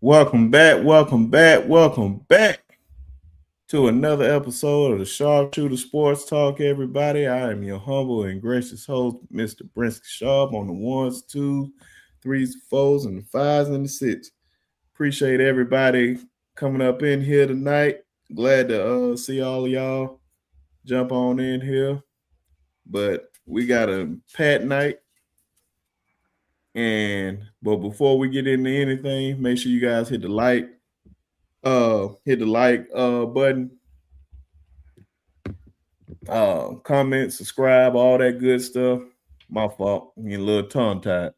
Welcome back to another episode of the Sharpshooter Sports Talk, everybody. I am your humble and gracious host, Mr. Brinsky Sharp, on the ones, twos, threes, fours, and the fives and the six. Appreciate everybody coming up in here tonight. Glad to see all of y'all jump on in here. But we got a pat night. But before we get into anything, make sure you guys hit the like button, comment, subscribe, all that good stuff. My fault, I'm getting a little tongue tied.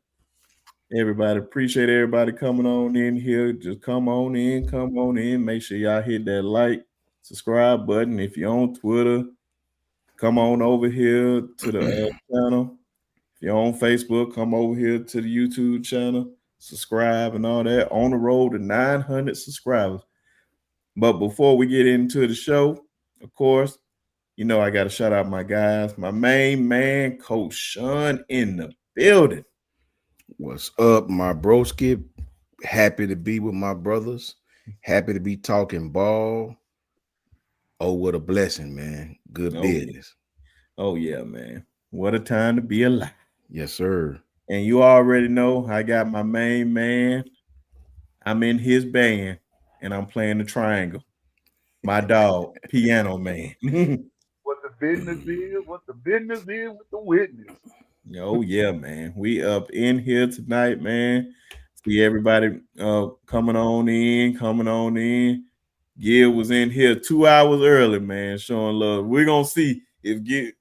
Everybody, appreciate everybody coming on in here. Just come on in. Make sure y'all hit that like, subscribe button. If you're on Twitter, come on over here to the channel. If you're on Facebook, come over here to the YouTube channel, subscribe and all that. On the road to 900 subscribers. But before we get into the show, of course, I got to shout out my guys. My main man, Coach Sean, in the building. What's up, my broski? Happy to be with my brothers. Happy to be talking ball. Oh, what a blessing, man. Good business. Oh, yeah, man. What a time to be alive. Yes, sir. And you already know I got my main man. I'm in his band, and I'm playing the triangle. My dog, Piano Man. What the business is with the witness. Oh, yeah, man. We up in here tonight, man. See everybody coming on in. Gil was in here 2 hours early, man, showing love. We're gonna see if Gil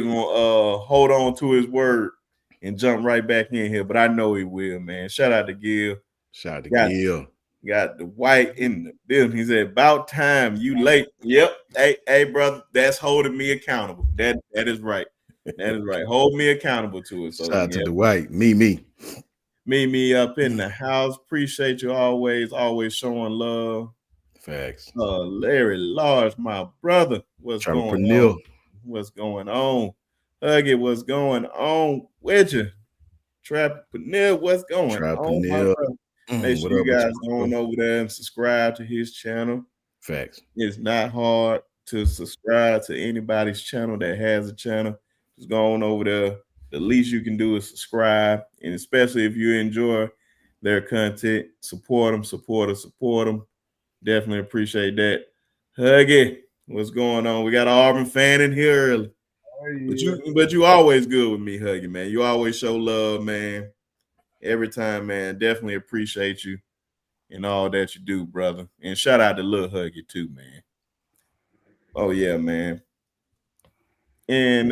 gonna hold on to his word and jump right back in here, but I know he will, man. Shout out to Gil. Shout out to Gil. Got the white in the building. He said, "About time, you late." Yep. Hey, brother, that's holding me accountable. That is right. That is right. Hold me accountable to it. So shout out to the white. Me up in the house. Appreciate you always showing love. Facts. Larry Large, my brother. What's going on? What's going on? Huggy, what's going on with you? Trap Panil, what's going on, my brother? Make sure you guys go on over there and subscribe to his channel. Facts. It's not hard to subscribe to anybody's channel that has a channel. Just go on over there. The least you can do is subscribe. And especially if you enjoy their content, support them. Definitely appreciate that. Huggy, what's going on? We got an Auburn fan in here early. But you always good with me, Huggy, man. You always show love, man. Every time, man. Definitely appreciate you and all that you do, brother. And shout out to Lil Huggy too, man. Oh yeah, man. And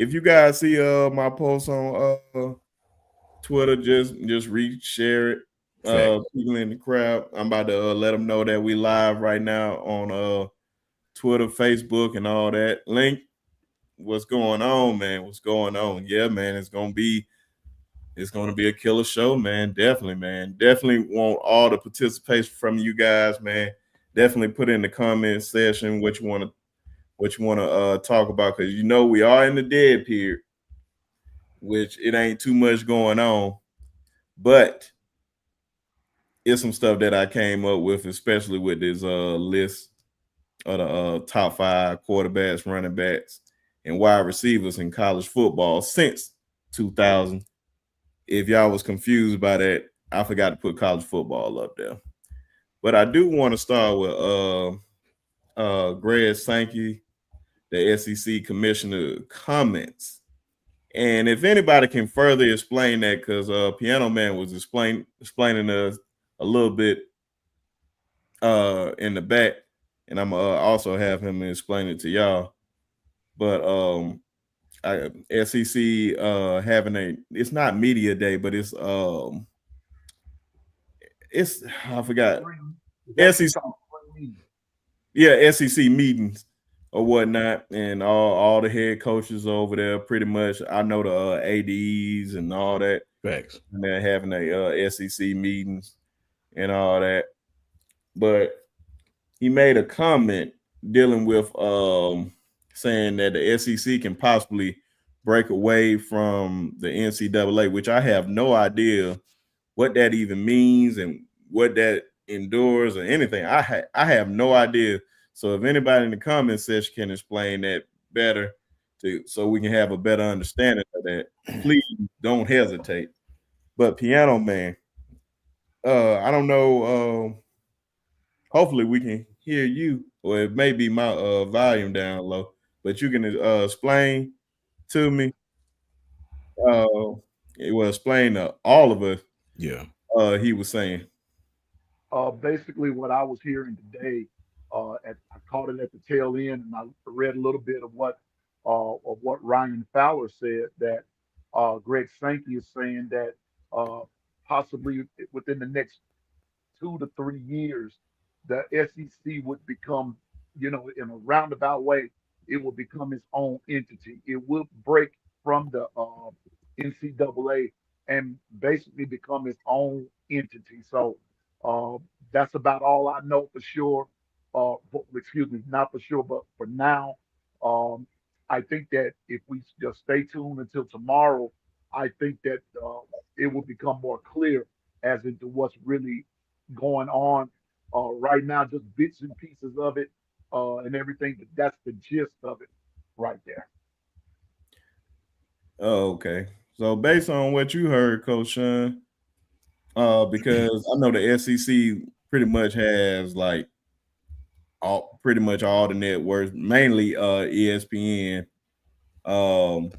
if you guys see my post on Twitter, just share it. People in the crowd, I'm about to let them know that we live right now on Twitter, Facebook, and all that. Link, what's going on, man? What's going on? Yeah, man, it's gonna be a killer show, man. Definitely, man. Definitely want all the participation from you guys, man. Definitely put in the comment section what you want to talk about, because we are in the dead period, which it ain't too much going on, but it's some stuff that I came up with, especially with this list of the top 5 quarterbacks, running backs, and wide receivers in college football since 2000. If y'all was confused by that, I forgot to put college football up there. But I do want to start with Greg Sankey, the SEC commissioner, comments. And if anybody can further explain that, because Piano Man was explaining us a little bit in the back, and I'm also have him explain it to y'all. But SEC having it's not media day, but it's I forgot. SEC, yeah, SEC meetings or whatnot, and all the head coaches over there. Pretty much, I know the ADs and all that. Facts. And they're having a SEC meetings and all that. But he made a comment dealing with saying that the SEC can possibly break away from the NCAA, which I have no idea what that even means and what that endures or anything. I have no idea. So if anybody in the comment section can explain that better, so we can have a better understanding of that, please don't hesitate. But Piano Man, I don't know. Hopefully we can hear you, or it may be my volume down low. But you can explain to me. It will explain to all of us. Yeah. He was saying, Basically, what I was hearing today, I caught it at the tail end, and I read a little bit of what Ryan Fowler said, that Greg Sankey is saying that uh, possibly within the next 2 to 3 years, the SEC would become, in a roundabout way, it will become its own entity. It will break from the NCAA and basically become its own entity. So uh, that's about all I know for sure. Excuse me, not for sure, but for now, um, I think that if we just stay tuned until tomorrow, I think that it will become more clear as into what's really going on right now, just bits and pieces of it and everything. But that's the gist of it right there. "Oh, okay." So based on what you heard, Coach Sean, because I know the SEC pretty much has like pretty much all the networks, mainly ESPN. Um,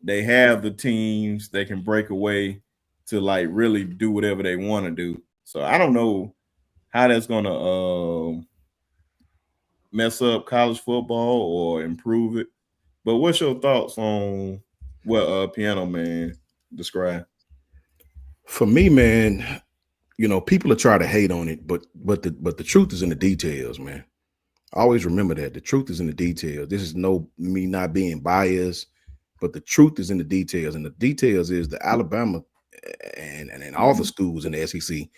they have the teams that can break away to like really do whatever they want to do. So I don't know how that's gonna mess up college football or improve it. But what's your thoughts on what Piano Man described? For me, man, people are trying to hate on it, but the truth is in the details, man. Always remember that the truth is in the details. This is no me not being biased, but the truth is in the details, and the details is the Alabama and all the schools in the SEC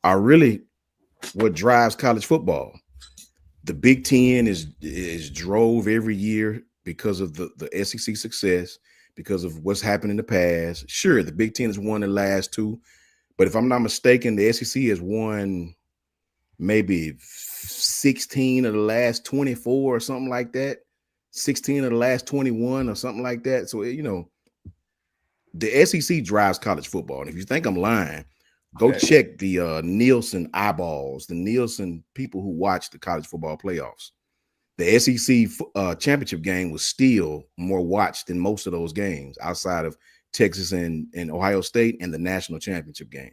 are really what drives college football. The Big Ten is drove every year because of the SEC success, because of what's happened in the past. Sure, the Big Ten has won the last two, but if I'm not mistaken, the SEC has won maybe 16 of the last 24 or something like that. 16 of the last 21 or something like that. So, the SEC drives college football. And if you think I'm lying, go Okay. check the Nielsen eyeballs, the Nielsen people who watch the college football playoffs. The SEC championship game was still more watched than most of those games outside of Texas and Ohio State and the national championship game.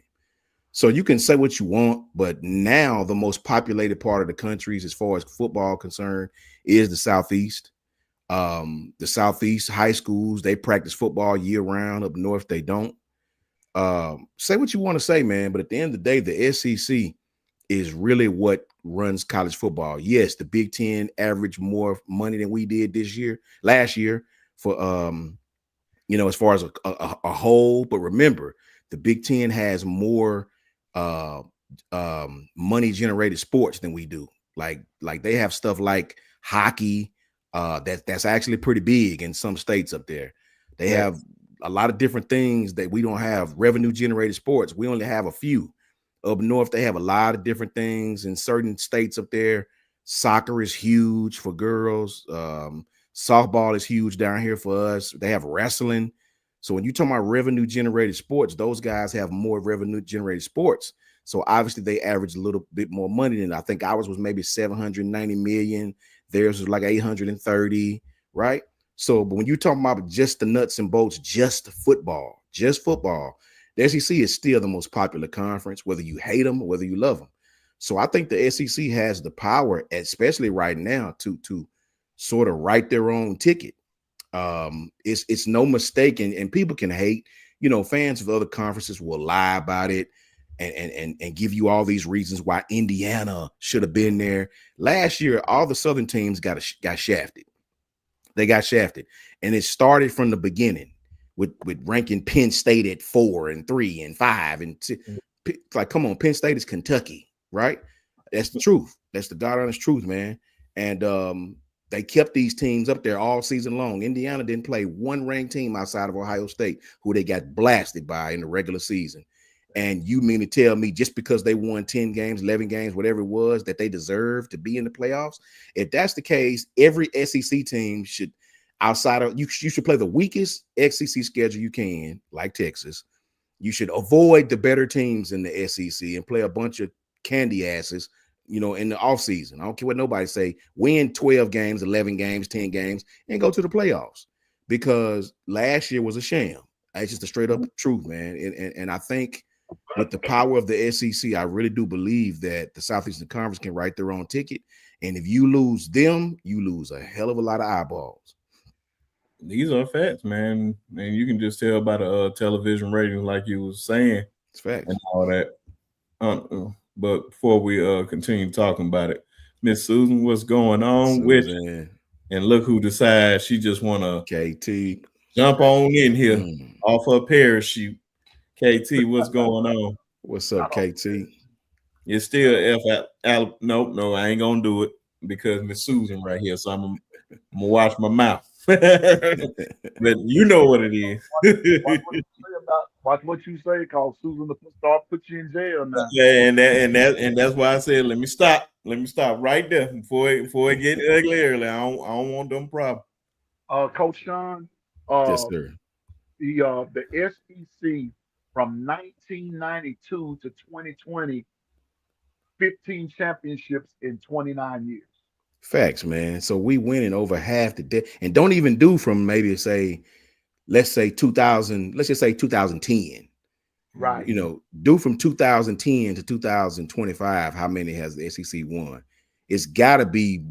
So you can say what you want, but now the most populated part of the countries, as far as football concerned, is the Southeast. The Southeast high schools, they practice football year round. Up north, they don't. Say what you want to say, man, but at the end of the day, the SEC is really what runs college football. Yes, the Big Ten averaged more money than we did last year for as far as a whole. But remember, the Big Ten has more uh money generated sports than we do. Like they have stuff like hockey, that's actually pretty big in some states up there. They Yeah. have a lot of different things that we don't have. Revenue generated sports, we only have a few. Up north, they have a lot of different things in certain states up there. Soccer is huge for girls. Softball is huge down here for us. They have wrestling. So when you talk about revenue generated sports, those guys have more revenue generated sports. So obviously they average a little bit more money than I think ours was maybe 790 million. Theirs was like 830, right? So, but when you talk about just the nuts and bolts, just football, the SEC is still the most popular conference, whether you hate them or whether you love them. So I think the SEC has the power, especially right now, to sort of write their own ticket. It's no mistake, and people can hate. Fans of other conferences will lie about it and give you all these reasons why Indiana should have been there. Last year, all the Southern teams got shafted. They got shafted, and it started from the beginning with ranking Penn State at 4 and 3 and 5 and like, come on, Penn State is Kentucky, right? That's the truth. That's the God honest truth, man. And they kept these teams up there all season long. Indiana didn't play one ranked team outside of Ohio State, who they got blasted by in the regular season. And you mean to tell me just because they won 10 games, 11 games, whatever it was, that they deserve to be in the playoffs? If that's the case, every SEC team should, outside of you should play the weakest SEC schedule you can, like Texas. You should avoid the better teams in the SEC and play a bunch of candy asses, in the offseason. I don't care what nobody say. Win 12 games, 11 games, 10 games, and go to the playoffs. Because last year was a sham. It's just a straight up truth, man. And I think with the power of the SEC, I really do believe that the Southeastern Conference can write their own ticket. And if you lose them, you lose a hell of a lot of eyeballs. These are facts, man. And you can just tell by the television ratings, like you was saying, It's facts. and all that. But before we continue talking about it, Miss Susan, what's going on with you? And look who decides she just want to KT jump on in here off her parachute. KT, what's going on? What's up, KT? It's still no, I ain't gonna do it because Miss Susan right here, so I'm gonna watch my mouth. But you know what it is. Watch what you say, cause Susan will start put you in jail now. Yeah, and that's why I said let me stop right there before it get ugly early. I don't want them problems. Coach Sean, yes, sir. The SEC from 1992 to 2020, 15 championships in 29 years. Facts, man. So we winning over half the day, and don't even do from maybe let's say 2000, let's just say 2010. Right. Do from 2010 to 2025, how many has the SEC won? It's got to be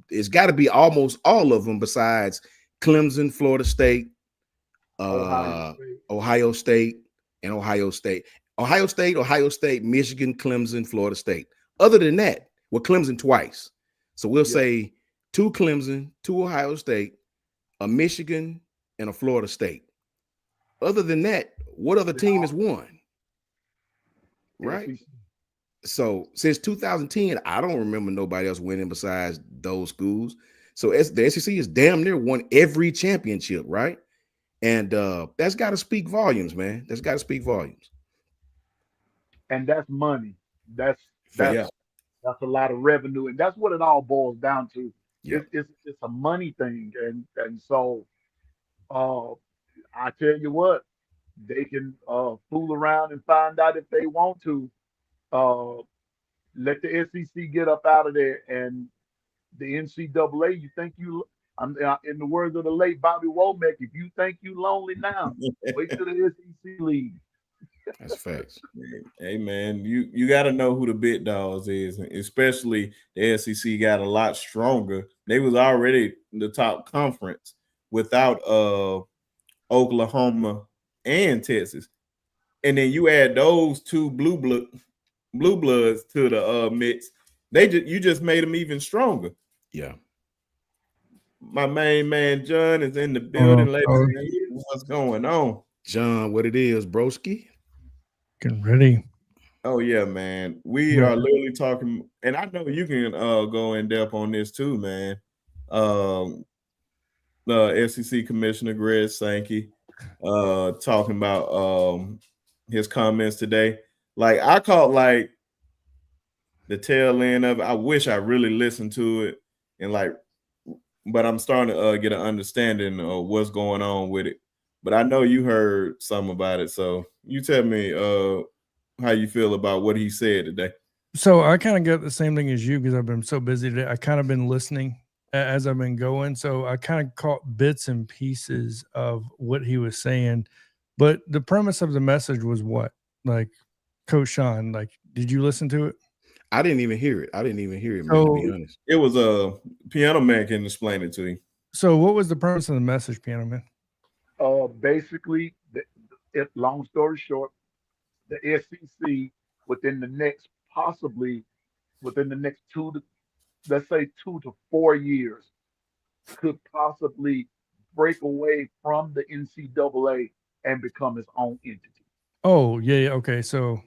it's got to be almost all of them besides Clemson, Florida State, Ohio State, and Ohio State. Ohio State, Michigan, Clemson, Florida State. Other than that, well, Clemson twice. So we'll say 2 Clemson, 2 Ohio State, a Michigan, and a Florida State. Other than that, what other team has won? Right? So since 2010, I don't remember nobody else winning besides those schools. So the SEC is damn near won every championship, right? And that's got to speak volumes, man. That's got to speak volumes. And that's money. That's a lot of revenue, and that's what it all boils down to. Yep. It's a money thing, and so I tell you what, they can fool around and find out if they want to. Let the SEC get up out of there, and the NCAA. You think in the words of the late Bobby Womack, if you think you lonely now, wait till the SEC league. That's facts. Hey man, you got to know who the big dogs is, especially the SEC got a lot stronger. They was already the top conference without Oklahoma and Texas, and then you add those 2 blue bloods to the mix. You just made them even stronger. Yeah. My main man John is in the building. What's going on, John? What it is, broski? Getting ready. Oh yeah, man. We are literally talking, and I know you can go in depth on this too, man. The SEC Commissioner Greg Sankey talking about his comments today. Like I caught like the tail end of it. I wish I really listened to it but I'm starting to get an understanding of what's going on with it. But I know you heard some about it, so you tell me how you feel about what he said today. So I kind of get the same thing as you because I've been so busy today. I kind of been listening as I've been going, so I kind of caught bits and pieces of what he was saying. But the premise of the message was what? Like, Coach Sean, like, did you listen to it? I didn't even hear it. Man, to be honest. It was Piano Man can explain it to you. So what was the premise of the message, Piano Man? Basically, long story short, the SEC within the next 2 to 4 years could possibly break away from the NCAA and become its own entity. Oh, yeah. Okay. So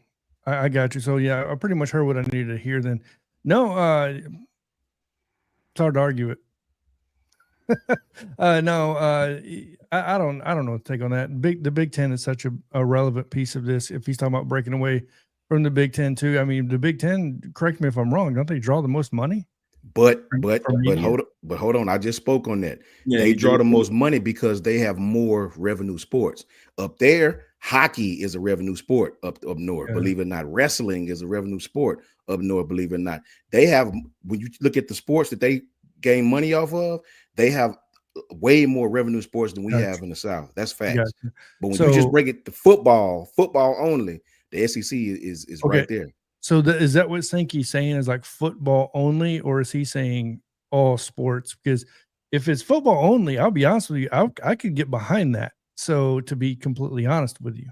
I got you. So yeah, I pretty much heard what I needed to hear then. No, it's hard to argue it. No, I don't know what to take on that. The Big Ten is such a relevant piece of this. If he's talking about breaking away from the Big Ten too, I mean, the Big Ten. Correct me if I'm wrong. Don't they draw the most money? But media? hold on. I just spoke on that. Yeah, They you draw did. the most money because they have more revenue sports. Up there, hockey is a revenue sport up north. Yeah. Believe it or not, wrestling is a revenue sport up north. Believe it or not, they have. When you look at the sports that they gain money off of, they have way more revenue sports than we Gotcha. have in the South. That's facts. Gotcha. But when you just break it to football only, the SEC is Okay. right there. So is that what Sankey's saying, is like football only, or is he saying all sports? Because if it's football only, I'll be honest with you, I could get behind that. So to be completely honest with you,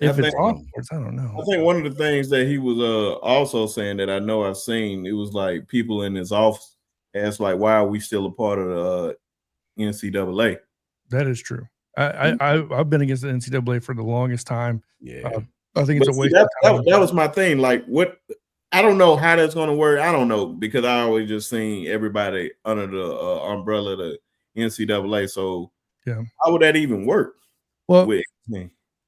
if it's all sports, I don't know. I think one of the things that he was also saying that I know I've seen, it was like people in his office asked like, why are we still a part of the NCAA? That is true. I've been against the NCAA for the longest time. Yeah. I think it's a waste of time. That was my thing. Like, what? I don't know how that's going to work. I don't know, because I always just seen everybody under the umbrella of the NCAA. So yeah, how would that even work? Well,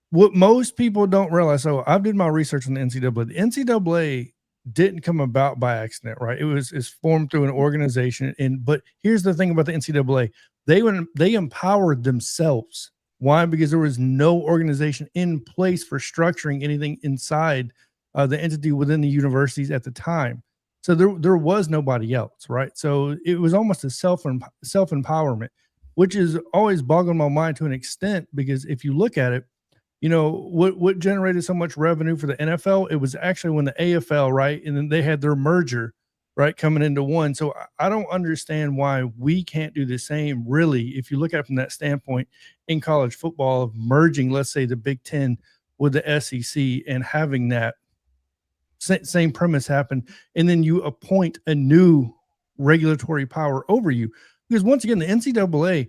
what most people don't realize. So I did my research on the NCAA. The NCAA didn't come about by accident, right? It's formed through an organization. But here's the thing about the NCAA: they empowered themselves. Why? Because there was no organization in place for structuring anything inside the entity within the universities at the time. So there was nobody else, right? So it was almost a self-empowerment, which is always boggling my mind to an extent, because if you look at it, you know, what generated so much revenue for the NFL, it was actually when the AFL, right? And then they had their merger, right, coming into one. So I don't understand why we can't do the same, really, if you look at it from that standpoint in college football, of merging, let's say, the Big Ten with the SEC and having that same premise happen. And then you appoint a new regulatory power over you. Because once again, the NCAA,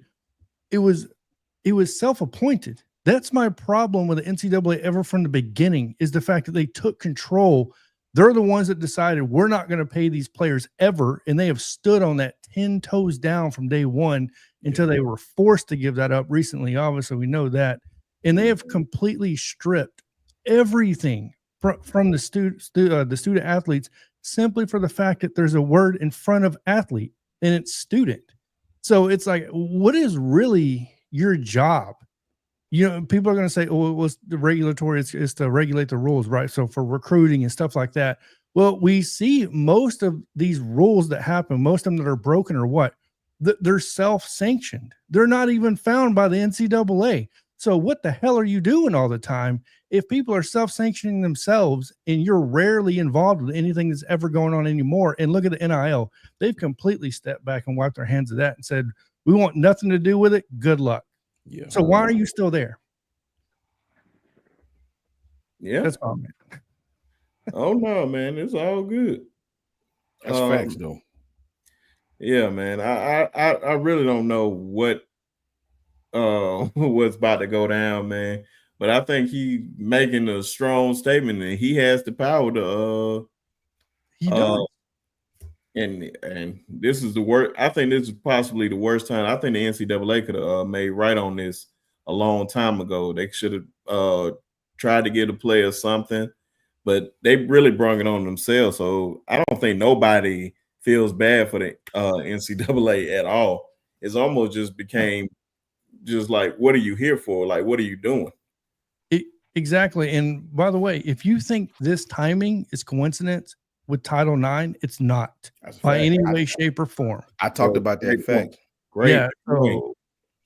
it was self-appointed. That's my problem with the NCAA ever from the beginning, is the fact that they took control. They're the ones that decided we're not going to pay these players ever. And they have stood on that 10 toes down from day one until they were forced to give that up recently. Obviously, we know that. And they have completely stripped everything from the student athletes, simply for the fact that there's a word in front of athlete and it's student. So it's like, what is really your job? You know, people are going to say, oh, it was the regulatory, it's to regulate the rules, right? So for recruiting and stuff like that. Well, we see most of these rules that happen, most of them that are broken, or what? They're self-sanctioned. They're not even found by the NCAA. So what the hell are you doing all the time if people are self-sanctioning themselves and you're rarely involved with anything that's ever going on anymore? And look at the NIL. They've completely stepped back and wiped their hands of that and said, we want nothing to do with it. Good luck. Yeah. So why are you still there? Yeah. That's all, man. Oh no, man. It's all good. That's facts, though. Yeah, man. I really don't know what what's about to go down, man. But I think he making a strong statement and he has the power to he does. And this is the worst. I think this is possibly the worst time. I think the NCAA could have made right on this a long time ago. They should have tried to give the players something, but they really brought it on themselves. So I don't think nobody feels bad for the NCAA at all. It's almost just became just like, what are you here for? Like, what are you doing? Exactly. And by the way, if you think this timing is coincidence with Title IX, it's not by any way, shape, or form. I talked about that fact. Great. Yeah. So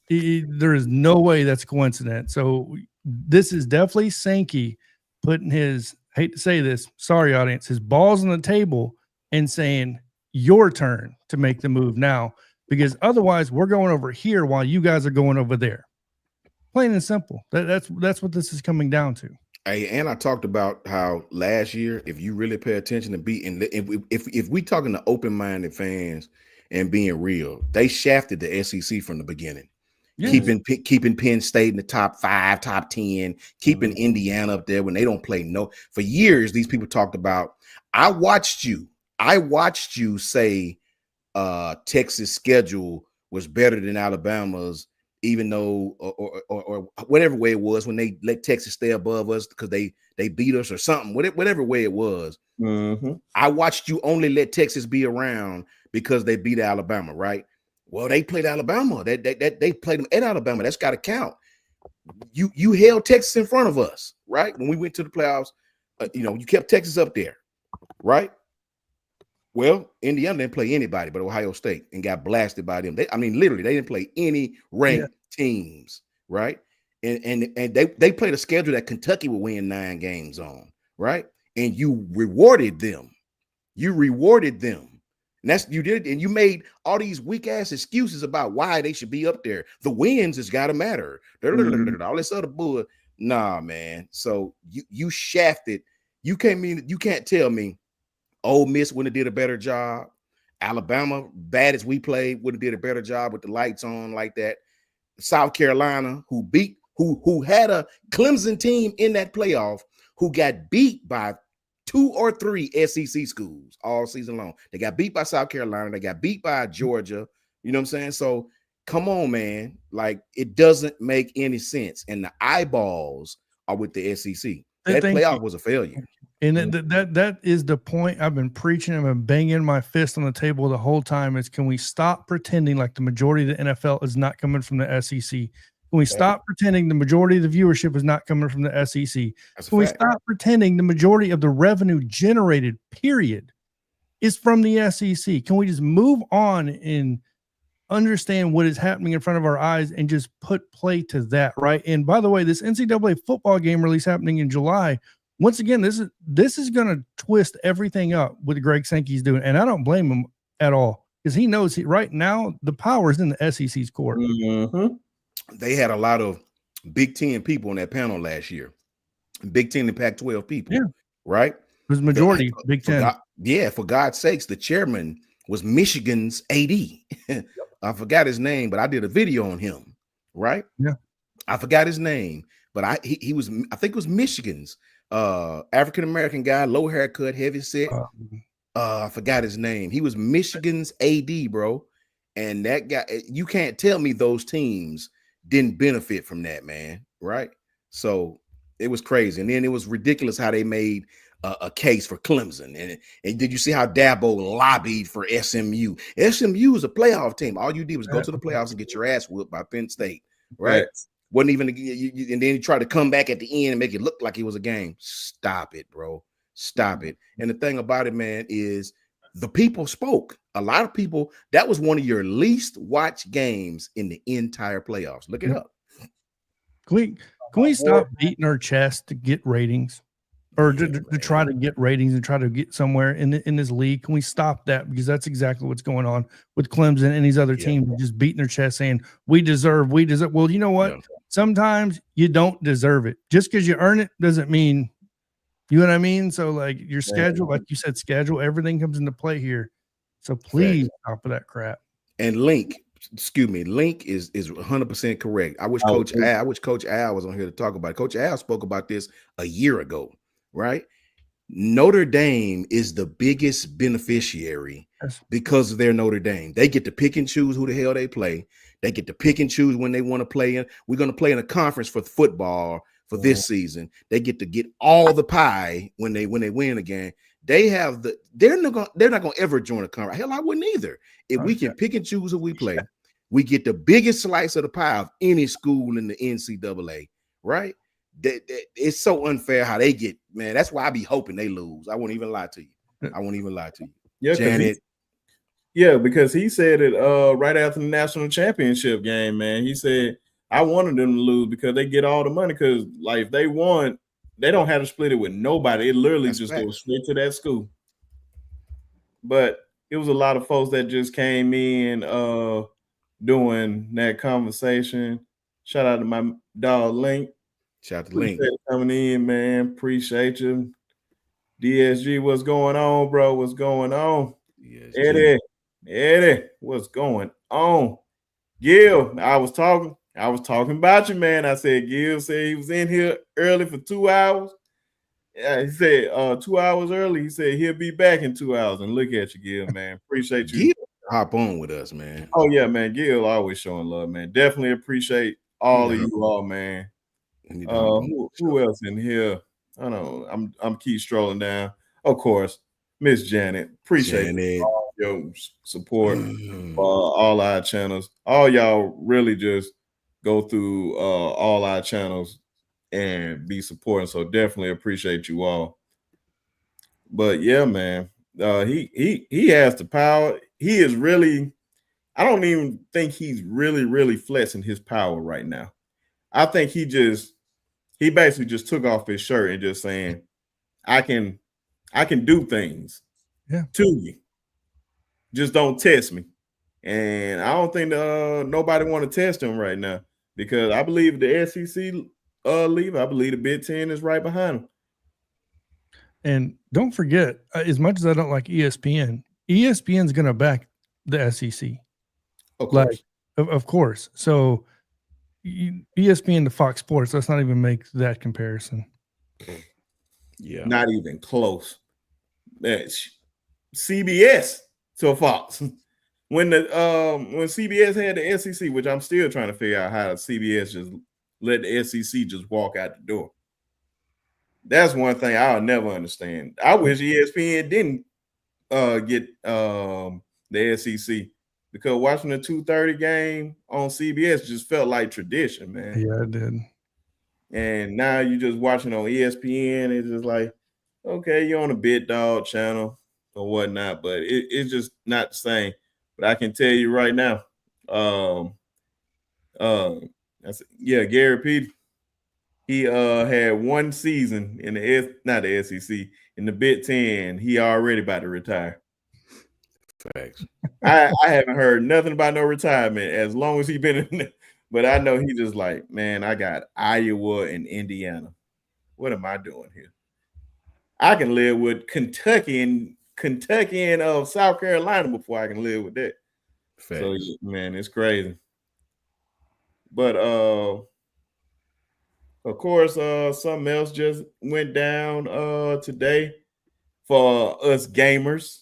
there is no way that's coincidence. So this is definitely Sankey putting his, hate to say this, sorry audience, his balls on the table and saying, your turn to make the move now, because otherwise we're going over here while you guys are going over there. Plain and simple. That's what this is coming down to. Hey, and I talked about how last year, if you really pay attention to if we talking to open-minded fans and being real, they shafted the SEC from the beginning. Yes. Keeping Penn State in the top 5, top 10, keeping Indiana up there when they don't play for years. These people talked about. I watched you say Texas' schedule was better than Alabama's even though or whatever way it was when they let Texas stay above us because they beat us or something, whatever way it was. Mm-hmm. I watched you only let Texas be around because they beat Alabama, right? Well, they played Alabama. They played them at Alabama. That's got to count. You held Texas in front of us, right? When we went to the playoffs, you kept Texas up there, right? Well, Indiana didn't play anybody but Ohio State and got blasted by them. Literally, they didn't play any ranked teams, right? And they played a schedule that Kentucky would win 9 games on, right? And you rewarded them. And that's you did, and you made all these weak ass excuses about why they should be up there. The wins has got to matter. All this other bull. Nah, man. So you shafted. You can't tell me Ole Miss wouldn't have did a better job. Alabama, bad as we played, would have did a better job with the lights on like that. South Carolina, who had a Clemson team in that playoff, who got beat by 2 or 3 SEC schools all season long. They got beat by South Carolina. They got beat by Georgia. You know what I'm saying? So come on, man. Like, it doesn't make any sense. And the eyeballs are with the SEC. That playoff was a failure. And that is the point I've been preaching. I've been banging my fist on the table the whole time is, can we stop pretending like the majority of the NFL is not coming from the SEC? Can we stop pretending the majority of the viewership is not coming from the SEC? Can we stop pretending the majority of the revenue generated, period, is from the SEC? Can we just move on and understand what is happening in front of our eyes and just put play to that, right? And by the way, this NCAA football game release happening in July, once again, this is going to twist everything up with Greg Sankey's doing, and I don't blame him at all because he knows right now the power is in the SEC's court. Mm-hmm. They had a lot of Big Ten people on that panel last year, Big Ten and Pac-12 people, right? It was majority Big Ten. For God's sakes, the chairman was Michigan's AD. I forgot his name, but I did a video on him, right? Yeah, I forgot his name, but he was, I think it was Michigan's African-American guy, low haircut, heavy set. I forgot his name. He was Michigan's AD, bro. And that guy, you can't tell me those teams didn't benefit from that, man. Right? So it was crazy. And then it was ridiculous how they made a case for Clemson. And did you see how Dabo lobbied for SMU? SMU is a playoff team. All you did was go to the playoffs and get your ass whooped by Penn State, right? Wasn't even, and then he tried to come back at the end and make it look like it was a game. Stop it, bro. Stop it. And the thing about it, man, is the people spoke. A lot of people, that was one of your least watched games in the entire playoffs. Look it up. Can we stop beating our chest to get ratings? Or to try to get ratings and try to get somewhere in this league? Can we stop that? Because that's exactly what's going on with Clemson and these other teams just beating their chest saying, we deserve. Well, you know what? Yeah. Sometimes you don't deserve it. Just because you earn it doesn't mean, you know what I mean? So, like, your schedule, like you said, everything comes into play here. So please stop with that crap. And Link is 100% correct. I wish Coach Al was on here to talk about it. Coach Al spoke about this a year ago. Right? Notre Dame is the biggest beneficiary because of their Notre Dame. They get to pick and choose who the hell they play. They get to pick and choose when they want to play in. We're going to play in a conference for football for this season. They get to get all the pie when they win again. They're not going to ever join a conference. Hell, I wouldn't either. If we can pick and choose who we play, we get the biggest slice of the pie of any school in the NCAA, right? It's so unfair how they get, man. That's why I be hoping they lose. I won't even lie to you. Yeah, Janet. Because he said it right after the national championship game, man. He said, I wanted them to lose because they get all the money. Because, like, if they won, they don't have to split it with nobody. It literally goes straight to that school. But it was a lot of folks that just came in doing that conversation. Shout out to my dog Link. Shout out to Link coming in, man. Appreciate you. DSG, what's going on, bro? What's going on? DSG. Eddie, what's going on? Gil, I was talking about you, man. I said Gil said he was in here early for 2 hours. Yeah, he said 2 hours early. He said he'll be back in 2 hours. And look at you, Gil, man. Appreciate you. hop on with us, man. Oh yeah, man. Gil always showing love, man. Definitely appreciate all of you all, man. Who else in here? I don't know. I'm keep strolling down. Of course, Miss Janet. Appreciate all your support for all our channels. All y'all really just go through all our channels and be supporting. So definitely appreciate you all. But yeah, man, he has the power. He is really. I don't even think he's really flexing his power right now. I think he basically just took off his shirt and just saying, I can do things to you. Just don't test me. And I don't think nobody want to test him right now because I believe the SEC leave. I believe the Big Ten is right behind him. And don't forget, as much as I don't like ESPN, ESPN's going to back the SEC. Of course. Of course. So ESPN to Fox Sports, let's not even make that comparison. Yeah. Not even close. CBS to Fox. When CBS had the SEC, which I'm still trying to figure out how CBS just let the SEC just walk out the door. That's one thing I'll never understand. I wish ESPN didn't get the SEC because watching the 2:30 game on CBS just felt like tradition, man. Yeah, it did. And now you just watching on ESPN. It's just like, okay, you're on a Big Dog channel or whatnot, but it's just not the same. But I can tell you right now, Gary Pete, he had one season in the SEC, in the Big Ten. He already about to retire. Facts. I haven't heard nothing about no retirement as long as he been in there. But I know he just like, man, I got Iowa and Indiana. What am I doing here? I can live with Kentucky and South Carolina before I can live with that. Facts. So man, it's crazy. But of course, something else just went down today for us gamers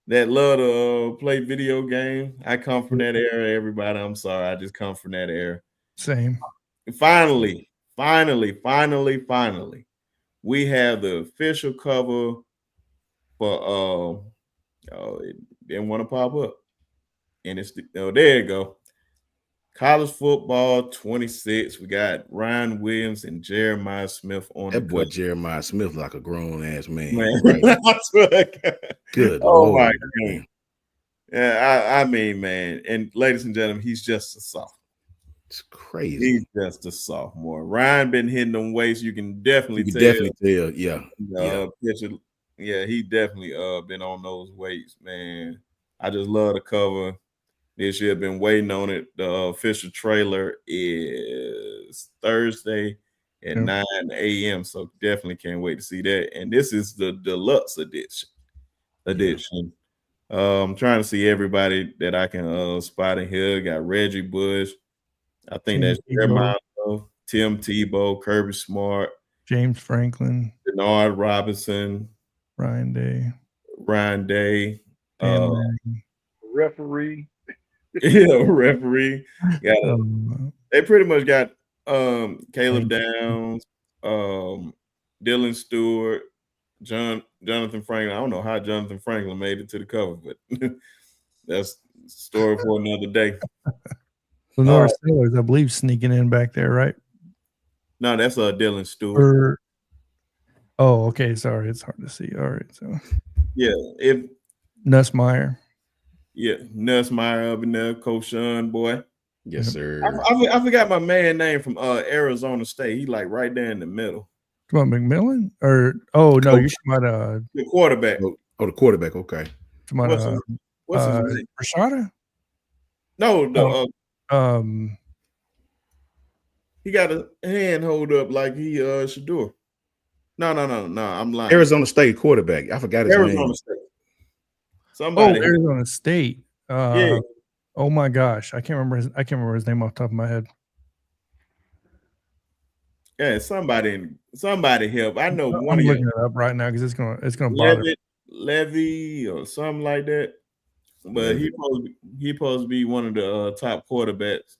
that love to play video games. I come from that era, everybody. I'm sorry, I just come from that era. Same. Finally, we have the official cover for it didn't want to pop up. And it's there you go. College football 26. We got Ryan Williams and Jeremiah Smith on that the boy cover. Jeremiah Smith like a grown ass man. Right? Good oh Lord, my God. Yeah, I mean, man, and ladies and gentlemen, he's just a sophomore. It's crazy. He's just a sophomore. Ryan been hitting them weights. You can definitely tell. Yeah. Yeah, he definitely been on those weights, man. I just love the cover. This year, been waiting on it. The official trailer is Thursday at 9 a.m. So definitely can't wait to see that. And this is the deluxe edition. I'm trying to see everybody that I can spot in here. Got Reggie Bush. I think that's Jeremiah, Tim Tebow, Kirby Smart, James Franklin, Denard Robinson, Ryan Day, referee. Referee. They pretty much got Caleb Downs, Dylan Stewart, Jonathan Franklin. I don't know how Jonathan Franklin made it to the cover, but that's a story for another day. Lenore Sailors, I believe, sneaking in back there, right? No, that's Dylan Stewart. Oh, okay. Sorry, it's hard to see. All right, so yeah, if Nussmeyer. Yeah, Nussmeyer up in there, Coach Sean, boy. Yes, sir. I forgot my man name from Arizona State. He like right there in the middle. Come on, McMillan? Or no, you should the quarterback. Oh, the quarterback. Okay. What's his name? Rashada? No, he got a hand hold up like he should do. No. I'm lying. Arizona State quarterback. I forgot his name. State. Somebody. Arizona State. Yeah. Oh my gosh, I can't remember his name off the top of my head. Yeah, somebody help. I know I'm looking it up right now because it's gonna bother. Levy or something like that. but he supposed to be one of the top quarterbacks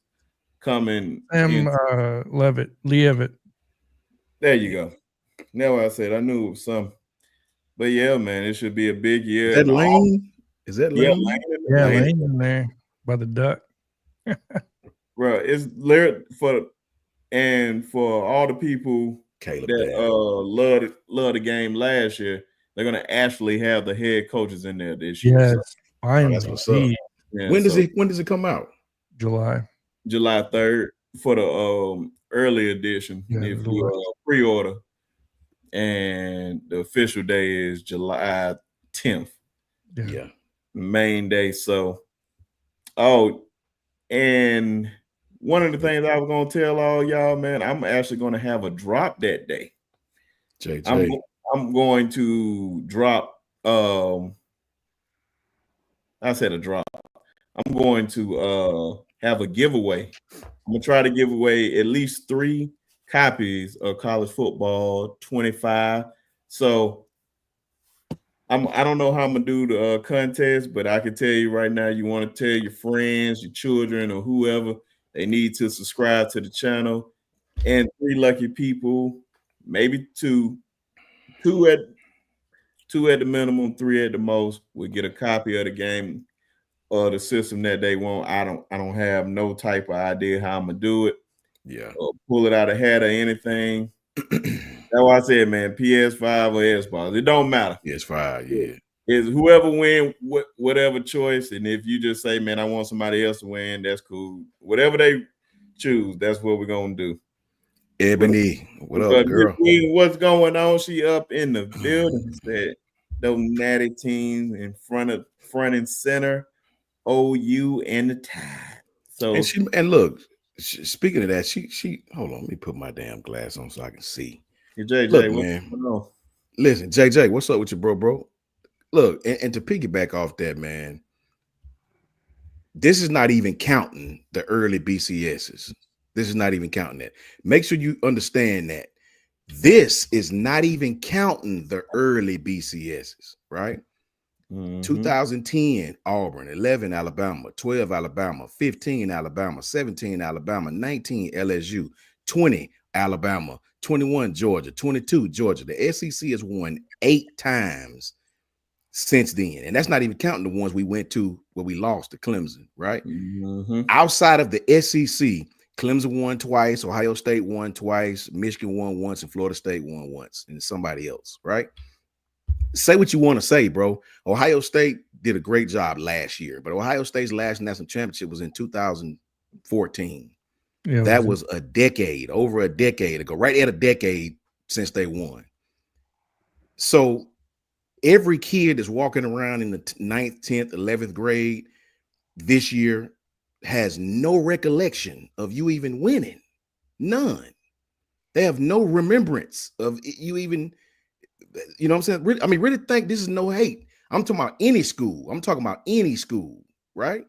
coming Sam in. Leavitt. There you go. Now what I said, I knew it was some. But yeah, man, it should be a big year. Is that Lane? Is that Yeah, Lane? Yeah, Lane's in there by the duck. Bro, it's lyric for all the people Caleb that love the game last year, they're gonna actually have the head coaches in there this year. Yes, So, finally. that's what's up. yeah, When does it come out? July. July 3rd for the early edition if you pre-order, and the official day is July 10th. Yeah. Main day. So, and one of the things I was gonna tell all y'all, man, I'm actually gonna have a drop that day. JJ. I'm going to drop. I said a drop. I'm going to have a giveaway. I'm gonna try to give away at least 3 copies of College Football 25. So I don't know how I'm gonna do the contest, but I can tell you right now, you want to tell your friends, your children, or whoever, they need to subscribe to the channel. And 3 lucky people, maybe two at the minimum, 3 at the most, will get a copy of the game or the system that they want. I don't have no type of idea how I'm gonna do it. Yeah. Or pull it out of hat or anything. That's why I said, man, PS5 or Xbox, it don't matter. PS5, yeah. Is whoever win whatever choice, and if you just say, man, I want somebody else to win, that's cool. Whatever they choose, that's what we're gonna do. Ebony, what up, girl? What's going on? She up in the building. Said those natty teams in front and center, OU and the Tide. So and look, speaking of that, she hold on, let me put my damn glass on so I can see. JJ, look, man. Listen, JJ, what's up with you, bro? Look, and to piggyback off that, man, this is not even counting the early BCSs. This is not even counting that. Make sure you understand that. This is not even counting the early BCSs, right? 2010, Auburn, 11, Alabama, 12, Alabama, 15, Alabama, 17, Alabama, 19, LSU, 20, Alabama, 21, Georgia, 22, Georgia. The SEC has won 8 times since then. And that's not even counting the ones we went to where we lost to Clemson, right? Outside of the SEC, Clemson won twice, Ohio State won twice, Michigan won once, and Florida State won once, and somebody else, right? Say what you want to say, bro. Ohio State did a great job last year, but Ohio State's last national championship was in 2014. Yeah, that was over a decade ago, right at a decade since they won. So every kid that's walking around in the 9th, 10th, 11th grade this year has no recollection of you even winning. None. They have no remembrance of you even, you know what I'm saying? I mean, really think this is no hate. I'm talking about any school. I'm talking about any school, right?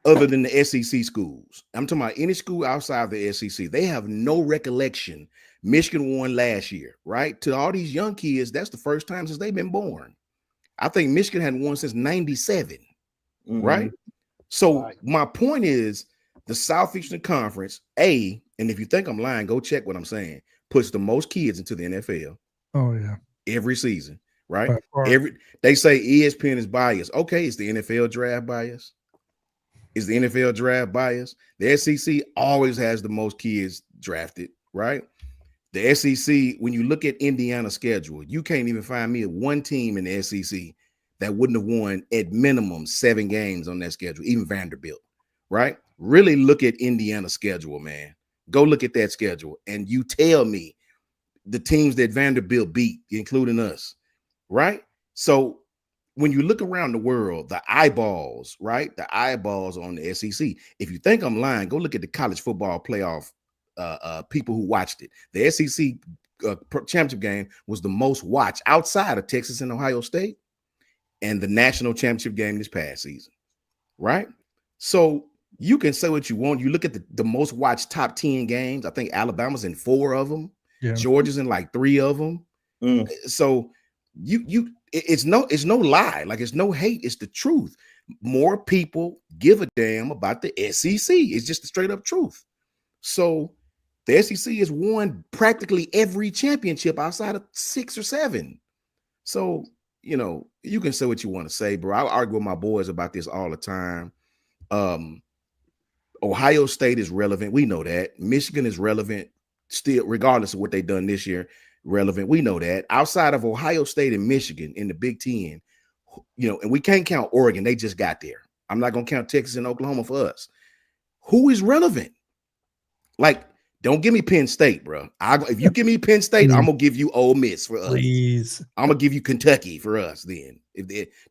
Other than the SEC schools. I'm talking about any school outside the SEC. They have no recollection. Michigan won last year, right? To all these young kids, that's the first time since they've been born. I think Michigan hadn't won since 97, right? So my point is the Southeastern Conference, and if you think I'm lying, go check what I'm saying, puts the most kids into the NFL. Oh, yeah. Every season, right? They say ESPN is biased. Okay, is the NFL draft biased? Is the NFL draft biased? The SEC always has the most kids drafted, right? The SEC, when you look at Indiana's schedule, you can't even find me one team in the SEC that wouldn't have won at minimum 7 games on that schedule, even Vanderbilt, right? Really look at Indiana's schedule, man. Go look at that schedule, and you tell me the teams that Vanderbilt beat, including us, right? So when you look around the world, the eyeballs, right? The eyeballs on the SEC. If you think I'm lying, go look at the college football playoff people who watched it. The SEC championship game was the most watched outside of Texas and Ohio State, and the national championship game this past season, right? So you can say what you want. You look at the most watched top 10 games. I think Alabama's in 4 of them. Yeah. Georgia's in like 3 of them. So It's no lie. Like, it's no hate. It's the truth. More people give a damn about the SEC. It's just the straight up truth. So the SEC has won practically every championship outside of 6 or 7. So, you can say what you want to say, bro. I argue with my boys about this all the time. Ohio State is relevant. We know that. Michigan is relevant still, regardless of what they've done this year. Relevant. We know that. Outside of Ohio State and Michigan in the Big Ten, and we can't count Oregon. They just got there. I'm not going to count Texas and Oklahoma for us. Who is relevant? Like, don't give me Penn State, bro. If you give me Penn State, I'm going to give you Ole Miss for us. Please. I'm going to give you Kentucky for us then.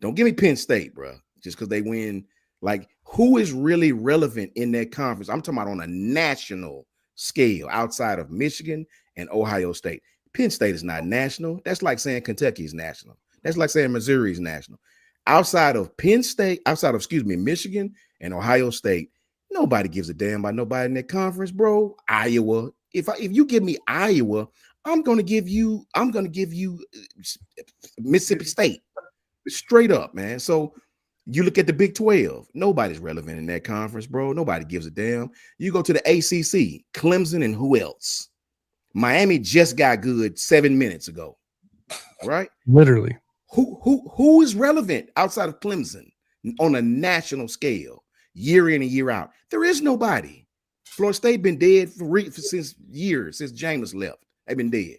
Don't give me Penn State, bro, just because they win. Like, who is really relevant in that conference? I'm talking about on a national scale outside of Michigan and Ohio State. Penn State is not national. That's like saying Kentucky is national. That's like saying Missouri is national. Outside of Michigan and Ohio State, nobody gives a damn about nobody in that conference, bro. Iowa. If you give me Iowa, I'm gonna give you Mississippi State. Straight up, man. So you look at the Big 12, nobody's relevant in that conference, bro. Nobody gives a damn. You go to the ACC, Clemson, and who else? Miami just got good 7 minutes ago, right? Literally. Who is relevant outside of Clemson on a national scale, year in and year out? There is nobody. Florida State been dead since years, since Jameis left. They've been dead.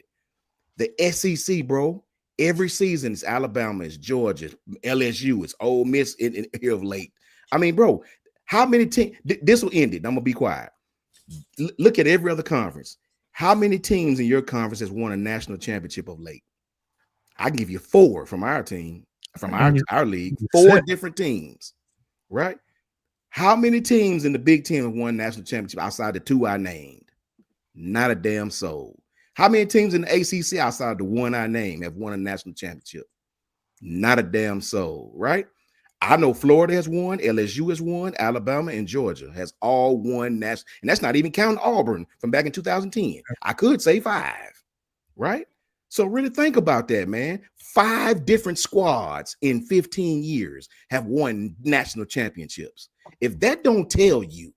The SEC, bro, every season it's Alabama, it's Georgia, LSU, it's Ole Miss in here of late. I mean, bro, how many teams? This will end it. I'm gonna be quiet. Look at every other conference. How many teams in your conference has won a national championship of late? I can give you 4 from our team, from our league, 4 different teams, right? How many teams in the Big Ten have won national championship outside the 2 I named? Not a damn soul. How many teams in the ACC outside the 1 I named have won a national championship? Not a damn soul, right? I know Florida has won, LSU has won, Alabama and Georgia has all won national, and that's not even counting Auburn from back in 2010. I could say 5, right? So really think about that, man. 5 different squads in 15 years have won national championships. If that don't tell you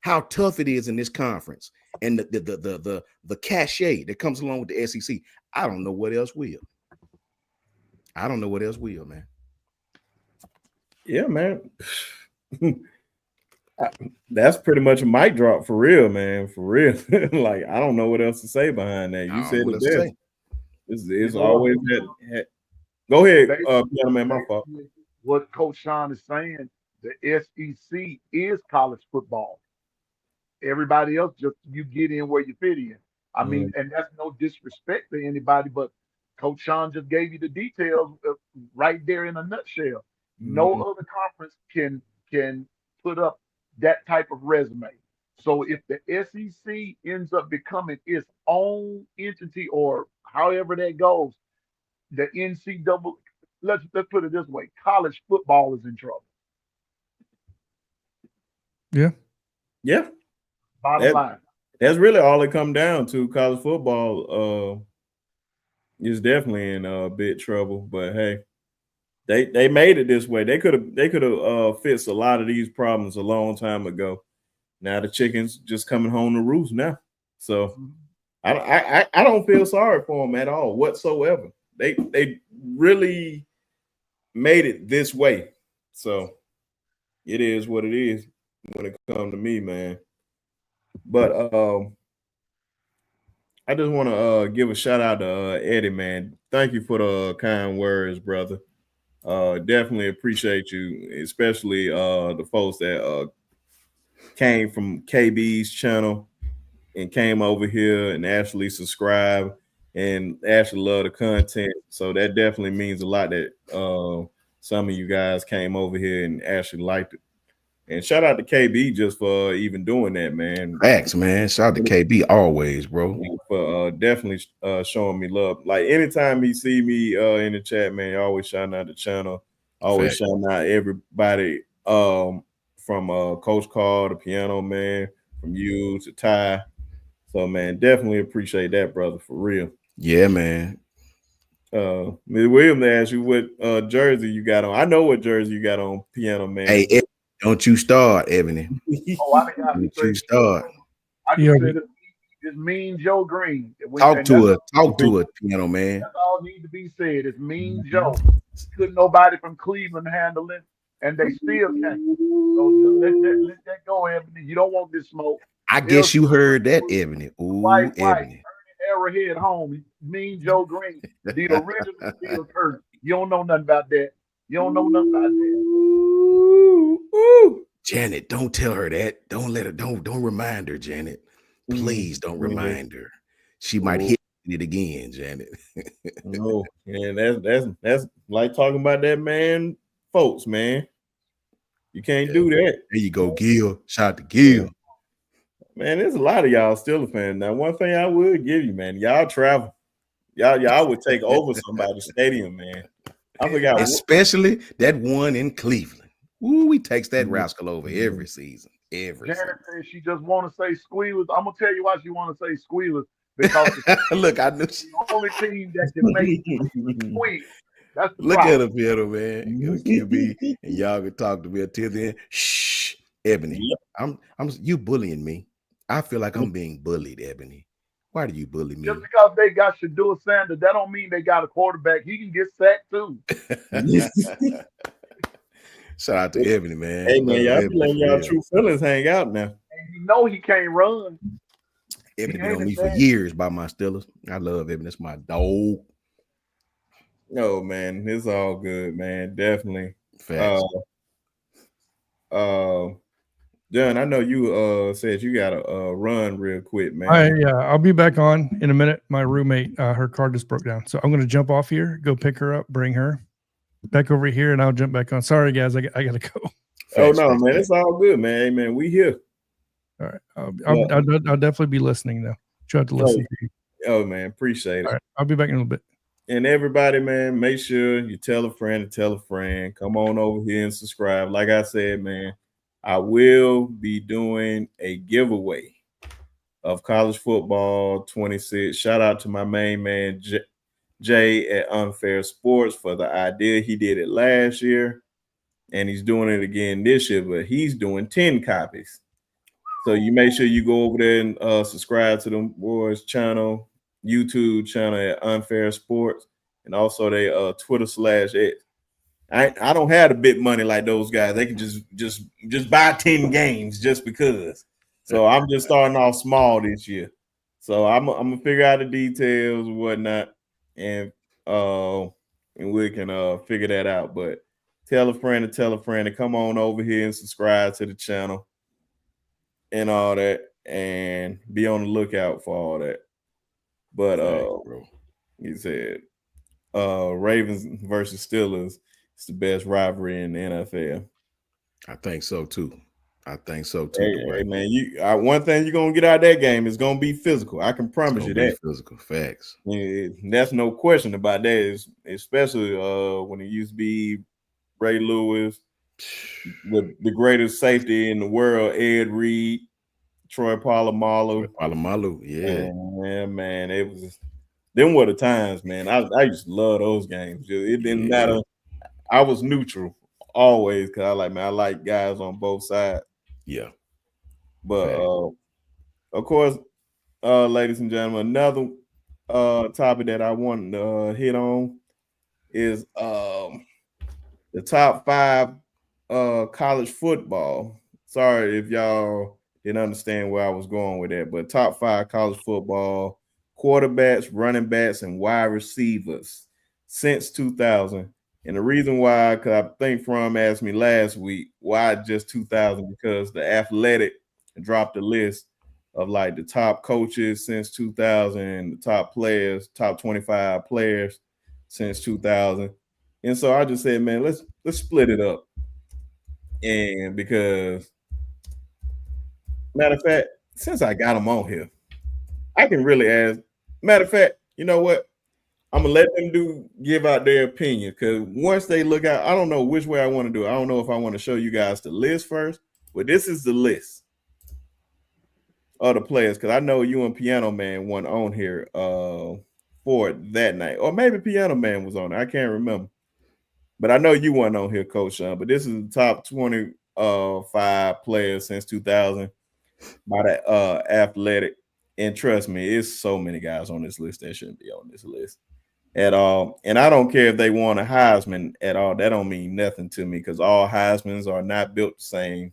how tough it is in this conference and the cachet that comes along with the SEC, I don't know what else will. I don't know what else will, man. Yeah, man. That's pretty much a mic drop for real, man. For real. Like, I don't know what else to say behind that. You said it best. It's always that. Go ahead, piano man. My fault. What Coach Sean is saying, the SEC is college football. Everybody else, just you get in where you fit in. I mean, and that's no disrespect to anybody, but Coach Sean just gave you the details right there in a nutshell. No other conference can put up that type of resume. So if the SEC ends up becoming its own entity, or however that goes, the NCAA, let's put it this way, college football is in trouble. Yeah. Yeah. Bottom line. That's really all it come down to. College football is definitely in big trouble. But hey, they made it this way. They could have fixed a lot of these problems a long time ago. Now the chickens just coming home to roost now. So I don't feel sorry for them at all whatsoever. They really made it this way. So it is what it is when it comes to me, man. But I just want to give a shout out to Eddie, man. Thank you for the kind words, brother. Definitely appreciate you, especially the folks that came from KB's channel and came over here and actually subscribe and actually love the content. So that definitely means a lot that some of you guys came over here and actually liked it. And shout out to KB just for even doing that, man. Thanks, man. Shout out to KB always, bro. For definitely showing me love. Like anytime he see me in the chat, man, always shouting out the channel. Always shouting out everybody from Coach Carl, the piano man, from you to Ty. So, man, definitely appreciate that, brother, for real. Yeah, man. Ms. Williams asked you what jersey you got on. I know what jersey you got on, Piano Man. Hey, don't you start, Ebony. Oh, I done got Don't straight. you start. I Yeah. just said it's Mean Joe Green. Talk to her, Piano Man. That's all need to be said. It's Mean Joe. Couldn't nobody from Cleveland handle it, and they still can't. So let that go, Ebony. You don't want this smoke. I guess you heard that, Ebony. Ooh, White, Ebony. Arrowhead home. Mean Joe Green. The original Steel Curtain. You don't know nothing about that. You don't know nothing about that. Janet, don't tell her that. Don't let her. Don't remind her, Janet. Please don't remind her. She might hit it again, Janet. No, and that's like talking about that man, folks, man. You can't do that. There you go, Gil. Shout out to Gil. Yeah. Man, there's a lot of y'all Steelers fans. Now, one thing I would give you, man, y'all travel. Y'all would take over somebody's stadium, man. I forgot. Especially that one in Cleveland. Ooh, we takes that rascal over every season. Janet says she just want to say Squealers. I'm gonna tell you why she want to say Squealers, because look, I knew the only team that can make squeal. That's the look problem. at him, Piano Man. QB, and y'all can talk to me until then. Shh, Ebony. Yep. I'm you bullying me. I feel like I'm being bullied, Ebony. Why do you bully me? Just because they got Shadua Sanders, that don't mean they got a quarterback. He can get sacked too. Shout out to Ebony, man. Hey, man, y'all be letting y'all true feelings hang out now. And you know he can't run. Ebony been on me for years by my Steelers. I love Ebony. That's my dog. No, man, it's all good, man. Definitely. Facts. John, I know you said you got to run real quick, man. Yeah, I'll be back on in a minute. My roommate, her car just broke down, so I'm going to jump off here, go pick her up, bring her back over here, and I'll jump back on. Sorry, guys, I got to go. Oh no, man, it's all good, man. Hey, man, we here. All right, I'll definitely be listening though. Try to listen to you. Oh man, appreciate it. All right, I'll be back in a little bit. And everybody, man, make sure you tell a friend to tell a friend. Come on over here and subscribe. Like I said, man, I will be doing a giveaway of college football 26. Shout out to my main man, Jay at Unfair Sports for the idea. He did it last year, and he's doing it again this year, but he's doing 10 copies. So you make sure you go over there and subscribe to the boys' channel, YouTube channel at Unfair Sports, and also they Twitter/X. I don't have the big money like those guys. They can just buy 10 games just because. So I'm just starting off small this year. So I'm gonna figure out the details and whatnot, and we can figure that out. But tell a friend to come on over here and subscribe to the channel and all that, and be on the lookout for all that. But he said Ravens versus Steelers is the best rivalry in the NFL. I think so too. Hey, man, one thing you're gonna get out of that game is gonna be physical. I can promise you that. Physical facts. That's no question about that. Especially when it used to be Ray Lewis, the greatest safety in the world, Ed Reed, Troy Polamalu. Yeah, man, it was. Them were the times, man. I used to love those games. It didn't matter. I was neutral always because I like guys on both sides. Yeah. But of course, ladies and gentlemen, another topic that I want to hit on is the top 5 college football. Sorry if y'all didn't understand where I was going with that, but top 5 college football quarterbacks, running backs, and wide receivers since 2000. And the reason why, because I think From asked me last week, why just 2000? Because the Athletic dropped the list of like the top coaches since 2000 and the top players, top 25 players since 2000. And so I just said, man, let's split it up. And because, matter of fact, since I got them on here, I can really ask. Matter of fact, you know what? I'm gonna let them give out their opinion, because once they look out, I don't know which way I want to do it. I don't know if I want to show you guys the list first, but this is the list of the players, because I know you and Piano Man went on here for it that night, or maybe Piano Man was on it. I can't remember, but I know you weren't on here, Coach Sean. But this is the top 25 players since 2000 by the Athletic, and trust me, it's so many guys on this list that shouldn't be on this list at all. And I don't care if they won a Heisman at all. That don't mean nothing to me because all Heismans are not built the same.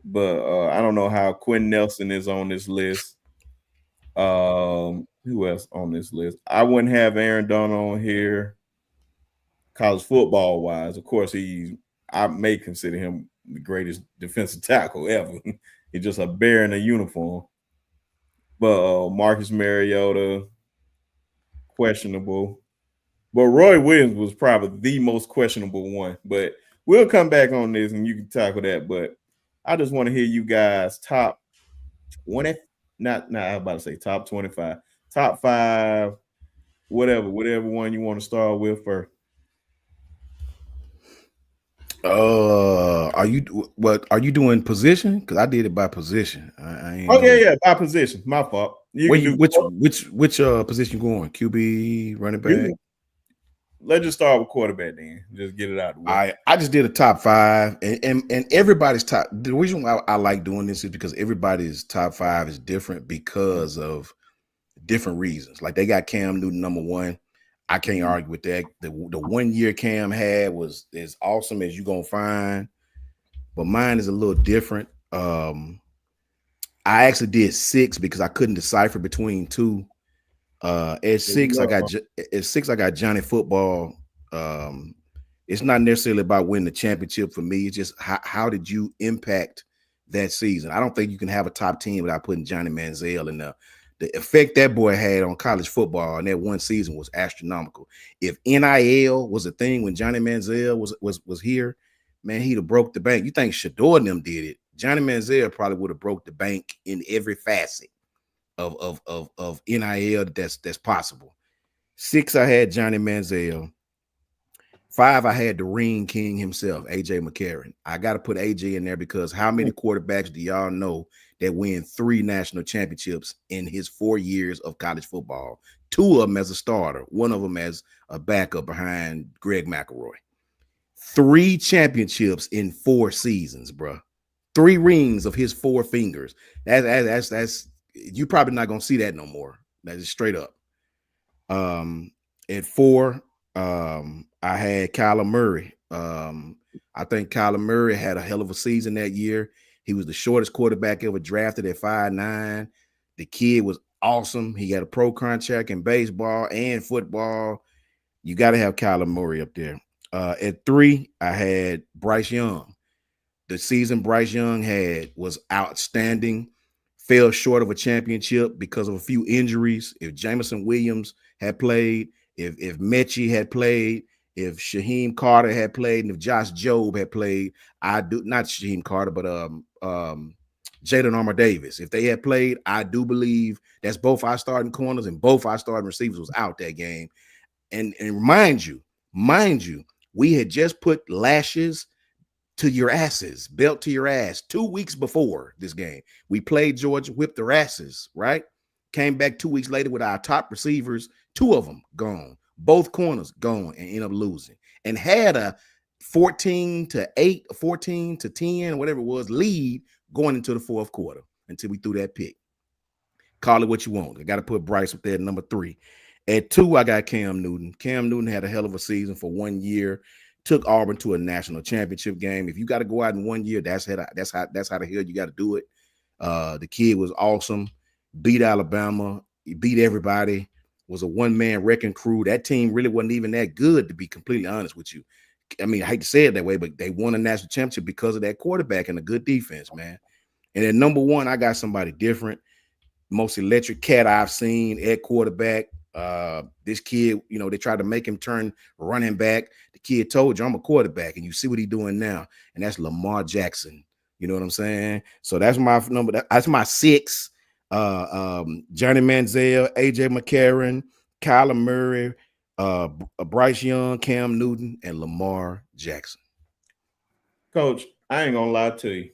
But I don't know how Quentin Nelson is on this list. Who else on this list? I wouldn't have Aaron Donald on here. College football wise, of course, I may consider him the greatest defensive tackle ever. He's just a bear in a uniform. But Marcus Mariota, questionable. But Roy Williams was probably the most questionable one. But we'll come back on this and you can tackle that. But I just want to hear you guys top 20, not I was about to say top 25, top 5, whatever one you want to start with first. Are you doing position? Because I did it by position. Yeah, by position. My fault. Which position you going? QB, running back? Let's just start with quarterback then. Just get it out of the way. I just did a top 5, and everybody's top. The reason why I like doing this is because everybody's top 5 is different because of different reasons. Like they got Cam Newton number 1. I can't argue with that. The 1 year Cam had was as awesome as you're gonna find, but mine is a little different. I actually did 6 because I couldn't decipher between 2. At 6, I got Johnny Football. It's not necessarily about winning the championship for me. It's just how did you impact that season? I don't think you can have a top 10 without putting Johnny Manziel in there. The effect that boy had on college football in that one season was astronomical. If NIL was a thing when Johnny Manziel was here, man, he'd have broke the bank. You think Shador and them did it? Johnny Manziel probably would have broke the bank in every facet of NIL that's possible. 6, I had Johnny Manziel. 5, I had the Ring King himself, AJ McCarron. I got to put AJ in there because how many quarterbacks do y'all know that win 3 national championships in his 4 years of college football? 2 of them as a starter, 1 of them as a backup behind Greg McElroy. 3 championships in 4 seasons, bro. 3 rings of his 4 fingers. That's you're probably not gonna see that no more. That is straight up. At 4, I had Kyler Murray. I think Kyler Murray had a hell of a season that year. He was the shortest quarterback ever drafted at 5'9". The kid was awesome. He had a pro contract in baseball and football. You got to have Kyler Murray up there. At 3, I had Bryce Young. The season Bryce Young had was outstanding. Fell short of a championship because of a few injuries. If Jameson Williams had played, if Mechie had played, if Shaheem Carter had played, and if Josh Jobe had played, not Shaheem Carter, but Jalen Armour Davis. If they had played, I do believe that's both our starting corners and both our starting receivers was out that game. And mind you, we had just put lashes to your asses, belt to your ass 2 weeks before this game. We played Georgia, whipped their asses, right? Came back 2 weeks later with our top receivers, 2 of them gone, both corners gone, and end up losing. And had a 14-8, 14-10, whatever it was, lead going into the 4th quarter until we threw that pick. Call it what you want. I got to put Bryce up there at number 3. At 2, I got Cam Newton. Cam Newton had a hell of a season for 1 year. Took Auburn to a national championship game. If you got to go out in 1 year, that's how the hell you got to do it. The kid was awesome. Beat Alabama. He beat everybody. Was a one-man wrecking crew. That team really wasn't even that good, to be completely honest with you. I mean, I hate to say it that way, but they won a national championship because of that quarterback and a good defense, man. And at number 1, I got somebody different. Most electric cat I've seen at quarterback. This kid, they tried to make him turn running back. The kid told you, I'm a quarterback, and you see what he's doing now, and that's Lamar Jackson. You know what I'm saying? So that's my number. That's my 6. Johnny Manziel, AJ McCarron, Kyler Murray, Bryce Young, Cam Newton, and Lamar Jackson. Coach, I ain't gonna lie to you.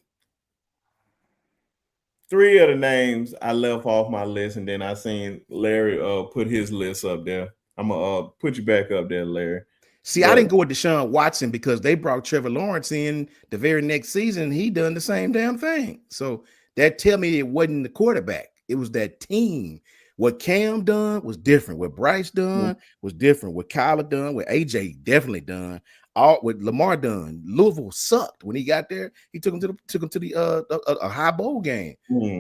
three of the names I left off my list, and then I seen Larry put his list up there. I'm gonna put you back up there, Larry. See, I But didn't go with Deshaun Watson because they brought Trevor Lawrence in the very next season. And he done the same damn thing. So that tell me it wasn't the quarterback. It was that team. What Cam done was different. What Bryce done was different. What Kyler done, what AJ definitely done. All what Lamar done. Louisville sucked when he got there. He took him to the a high bowl game.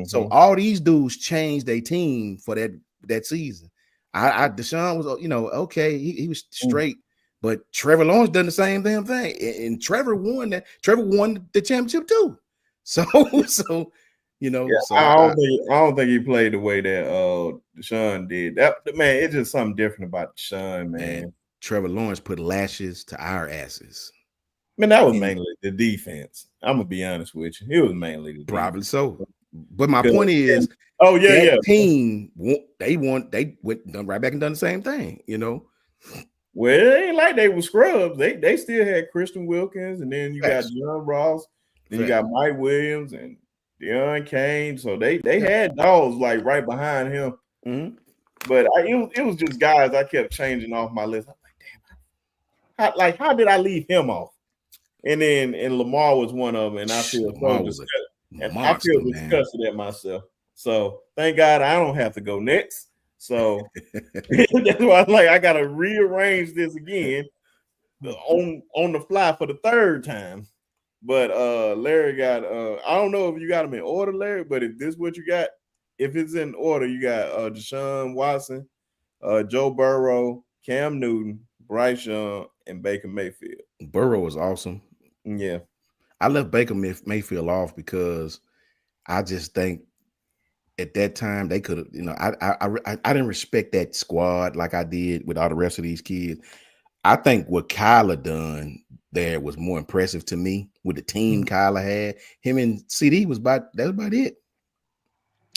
So all these dudes changed their team for that season. Deshaun was okay. He was straight. But Trevor Lawrence done the same damn thing, and Trevor won that. Trevor won the championship too. So, I don't think he played the way that Deshaun did. That man, it's just something different about Deshaun, man. Trevor Lawrence put lashes to our asses. Man, that was mainly the defense. I'm gonna be honest with you. It was mainly the probably defense. So. But my point is, team they went done right back and done the same thing. Well, it ain't like they were scrubs. They still had Christian Wilkins, and then you got John Ross, then you got Mike Williams and Deion Kane. So they had dogs like right behind him. But it was just guys I kept changing off my list. I'm like, damn, how did I leave him off? And Lamar was one of them, and I feel disgusted at myself. So thank God I don't have to go next. So that's why I gotta rearrange this again on the fly for the third time. But Larry got I don't know if you got them in order, Larry, but if this is what you got, if it's in order, you got Deshaun Watson, Joe Burrow, Cam Newton, Bryce Young, and Baker Mayfield. Burrow was awesome. Yeah. I left Baker Mayfield off because I just think at that time they could have, I didn't respect that squad like I did with all the rest of these kids. I think what Kyler done there was more impressive to me with the team Kyler had. Him and CD that's about it.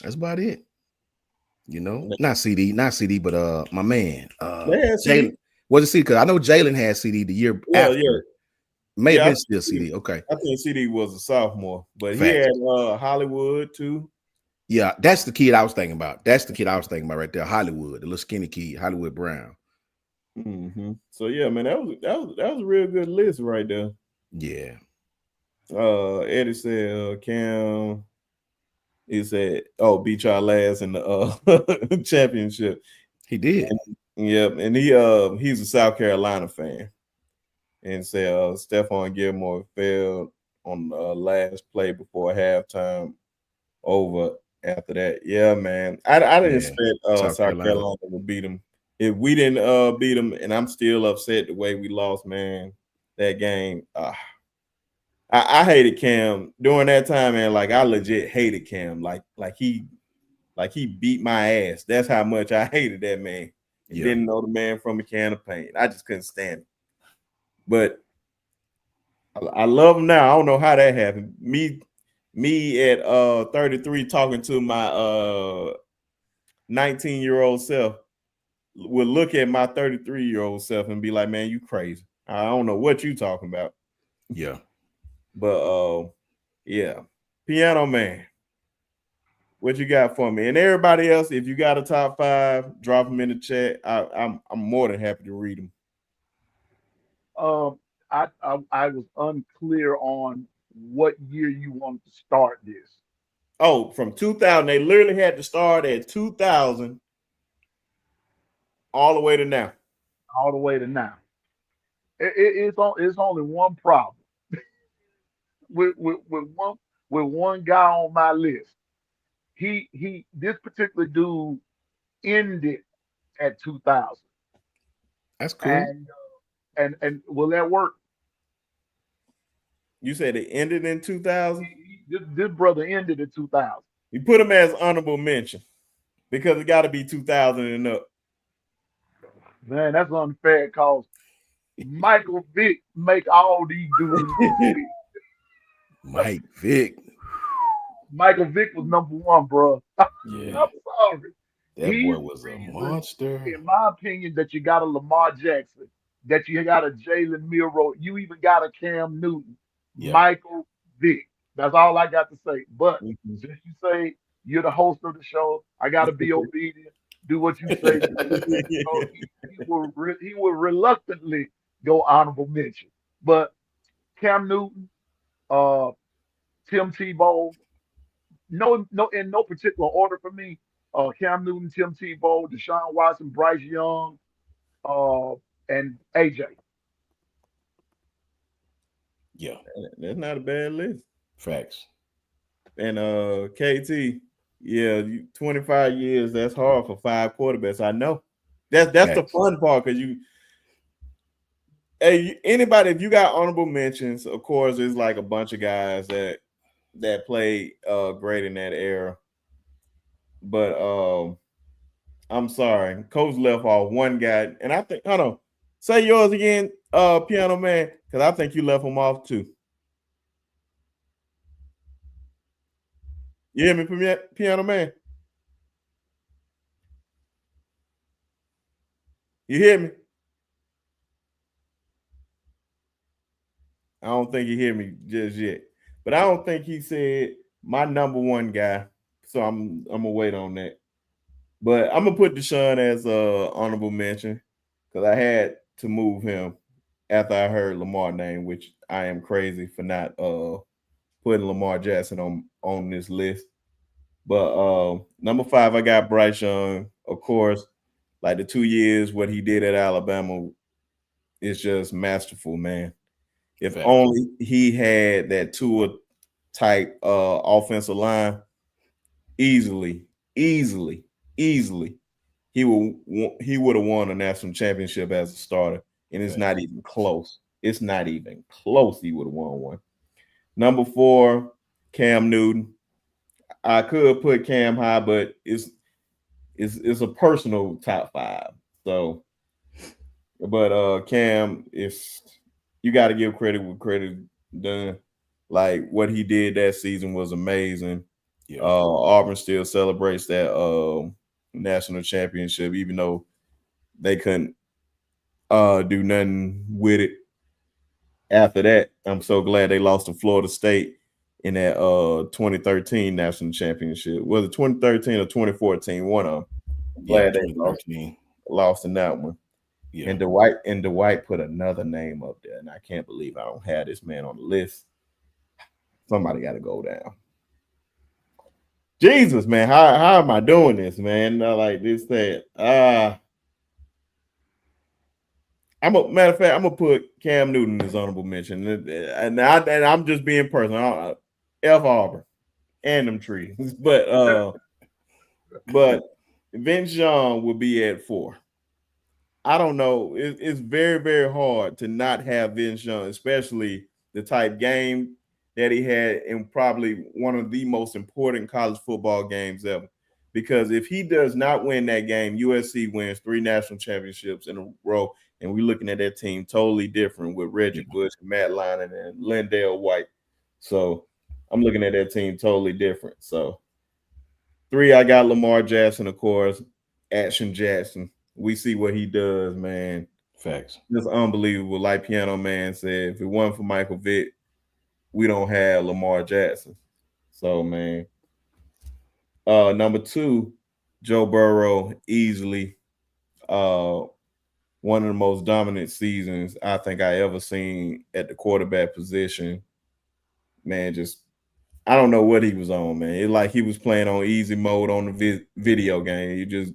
That's about it. Not CD, but my man. Jalen. Was it CD? Because I know Jalen had CD the year after. Yeah. May have been still CD. Okay. I think CD was a sophomore, but he had Hollywood too. Yeah, that's the kid I was thinking about. That's the kid I was thinking about right there. Hollywood, the little skinny kid, Hollywood Brown. So yeah, man, that was a real good list right there. Yeah. Eddie said Cam. He said, beat y'all ass in the championship. He did. And he's a South Carolina fan. And said Stephon Gilmore failed on the last play before halftime over after that. Yeah, man. I didn't expect South Carolina would beat them. If we didn't beat them, and I'm still upset the way we lost, man, that game. I hated Cam during that time, man. Like I legit hated Cam. Like he beat my ass. That's how much I hated that man. Didn't know the man from a can of paint. I just couldn't stand him. But I love him now. I don't know how that happened. Me at 33 talking to my 19-year-old self would look at my 33-year-old self and be like, man, you crazy. I don't know what you talking about. Yeah. But yeah. Piano Man. What you got for me? And everybody else, if you got a top 5, drop them in the chat. I'm more than happy to read them. I was unclear on what year you wanted to start this. Oh, from 2000. They literally had to start at 2000 all the way to now. All the way to now. It's only one problem with one guy on my list. This particular dude ended at 2000. That's cool. And will that work? You said it ended in 2000? This brother ended in 2000. You put him as honorable mention because it got to be 2000 and up. Man, that's unfair because Michael Vick make all these dudes. Mike Vick. Michael Vick was number 1, bro. Yeah. I'm sorry. That boy was a monster. In my opinion, that you got a Lamar Jackson, that you got a Jalen Milroe, you even got a Cam Newton. Yeah. Michael Vick. That's all I got to say. But Mhm. since you say you're the host of the show, I got to be obedient. Do what you say. So he will reluctantly go honorable mention. But Cam Newton, uh, Tim Tebow, no, in no particular order for me. Cam Newton, Tim Tebow, Deshaun Watson, Bryce Young, uh, and AJ. Yeah, That's not a bad list. facts. And KT, yeah, 25 years, that's hard for 5 quarterbacks. I know. That's the Facts. fun part because anybody, if you got honorable mentions, of course, there's like a bunch of guys that played great in that era. But I'm sorry, coach left off one guy, and I think hold on, say yours again, Piano Man, because I think you left him off too. You hear me, Piano Man? You hear me? I don't think he hear me just yet, but I don't think he said my number one guy. So I'm gonna wait on that. But I'm gonna put Deshaun as a honorable mention because I had to move him after I heard Lamar name, which I am crazy for not putting Lamar Jackson on this list. But number 5, I got Bryce Young. Of course, like the 2 years what he did at Alabama is just masterful, man. If Facts. only he had that Tua type offensive line, easily, easily, easily, he would have won a national championship as a starter, and it's not even close. It's not even close. He would have won one. Number 4, Cam Newton. I could put Cam high, but it's a personal top 5. So, but Cam, if you got to give credit where credit done. Like what he did that season was amazing. Yeah. Auburn still celebrates that national championship, even though they couldn't do nothing with it. After that, I'm so glad they lost to Florida State in that 2013 national championship. Was it 2013 or 2014? One of them. Yeah, Glad they 2013. lost in that one. Yeah. And Dwight put another name up there, and I can't believe I don't have this man on the list. Somebody got to go down. Jesus, man, how am I doing this, man? Like this, that. Matter of fact, I'm gonna put Cam Newton as honorable mention, and I'm just being personal. F Auburn and them trees, but Vince Young will be at 4. I don't know. It's very, very hard to not have Vince Young, especially the type game that he had in probably one of the most important college football games ever. Because if he does not win that game, USC wins 3 national championships in a row, and we're looking at that team totally different with Reggie Bush, Matt Leinart, and Lindale White. So I'm looking at that team totally different. So 3, I got Lamar Jackson, of course, Action Jackson. We see what he does, man. Facts. Just unbelievable. Like Piano Man said, if it wasn't for Michael Vick, we don't have Lamar Jackson. So, man. Number 2, Joe Burrow, easily one of the most dominant seasons I think I ever seen at the quarterback position. Man, just I don't know what he was on, man. It's like he was playing on easy mode on the video game. He just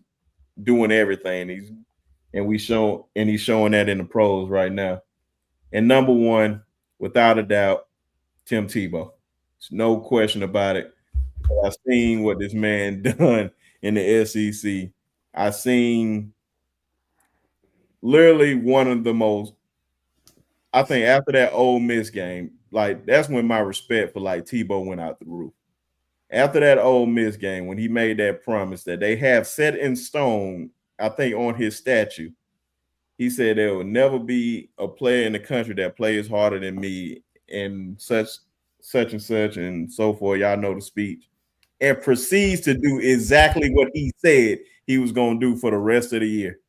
doing everything. He's showing that in the pros right now. And number 1, without a doubt, Tim Tebow. There's no question about it. I've seen what this man done in the SEC. I've seen literally one of the most. I think after that Ole Miss game, like that's when my respect for like Tebow went out the roof. After that Ole Miss game, when he made that promise that they have set in stone, I think on his statue, he said there will never be a player in the country that plays harder than me and such and such and so forth. Y'all know the speech. And proceeds to do exactly what he said he was going to do for the rest of the year.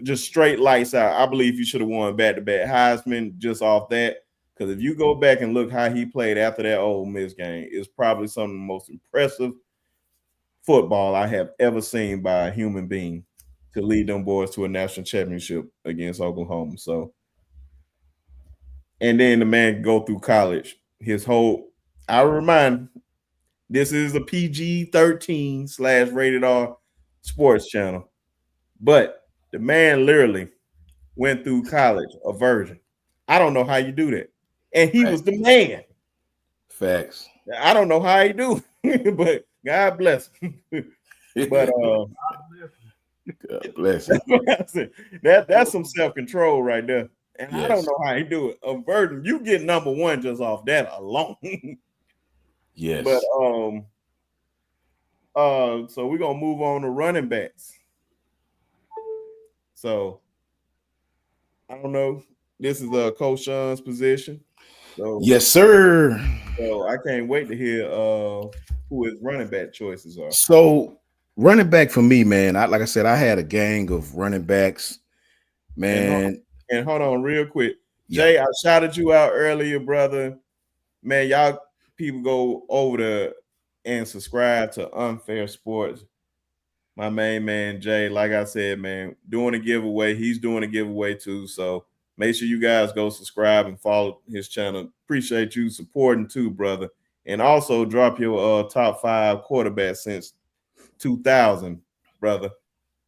Just straight lights out. I believe he should have won back-to-back Heisman just off that Because if you go back and look how he played after that Ole Miss game, it's probably some of the most impressive football I have ever seen by a human being to lead them boys to a national championship against Oklahoma. So, and then the man go through college. His whole, I remind, this is a PG-13 / rated R sports channel, but the man literally went through college a virgin. I don't know how you do that, and he was the man. Facts. I don't know how he do, but God bless him. But God bless him. that's some self-control right there. And Yes. I don't know how he do it. A virgin, you get number one just off that alone. Yes. But so we're gonna move on to running backs. So I don't know. This is Coach Sean's position. So yes, sir. So I can't wait to hear who his running back choices are. So running back for me, man. Like I said, I had a gang of running backs, man. And hold on real quick. Jay, I shouted you out earlier, brother. Man, y'all people go over there and subscribe to Unfair Sports. My main man, Jay, like I said, man, doing a giveaway. He's doing a giveaway too. So make sure you guys go subscribe and follow his channel. Appreciate you supporting too, brother. And also drop your top 5 quarterbacks since 2000, brother.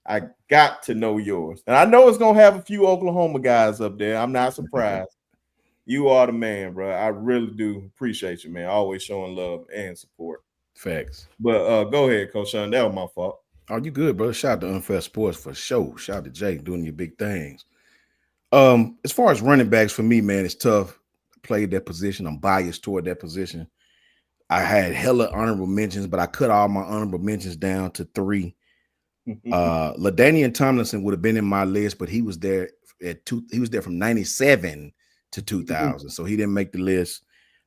I got to know yours. And I know it's going to have a few Oklahoma guys up there. I'm not surprised. You are the man, bro. I really do appreciate you, man. Always showing love and support. Facts. But go ahead, Coach Sean. That was my fault. Oh, you good, bro. Shout out to Unfair Sports for sure. Shout out to Jake doing your big things. As far as running backs for me, man, it's tough. I played that position. I'm biased toward that position. I had hella honorable mentions, but I cut all my honorable mentions down to 3. LaDainian Tomlinson would have been in my list, but he was there he was there from 97 to 2000, so he didn't make the list.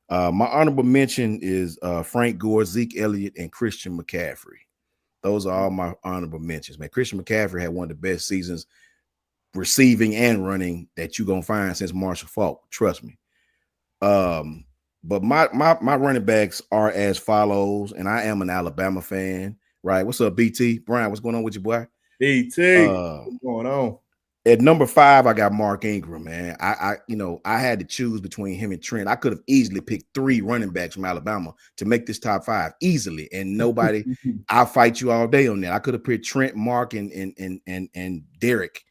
My honorable mention is Frank Gore, Zeke Elliott, and Christian McCaffrey. Those are all my honorable mentions, man. Christian McCaffrey had one of the best seasons receiving and running that you're gonna find since Marshall Faulk. Trust me. But my running backs are as follows, and I am an Alabama fan, right? What's up, BT? Brian, what's going on with you, boy? BT, what's going on? At number 5, I got Mark Ingram, man. I had to choose between him and Trent. I could have easily picked 3 running backs from Alabama to make this top 5 easily, and nobody. I'll fight you all day on that. I could have picked Trent, Mark, and Derek.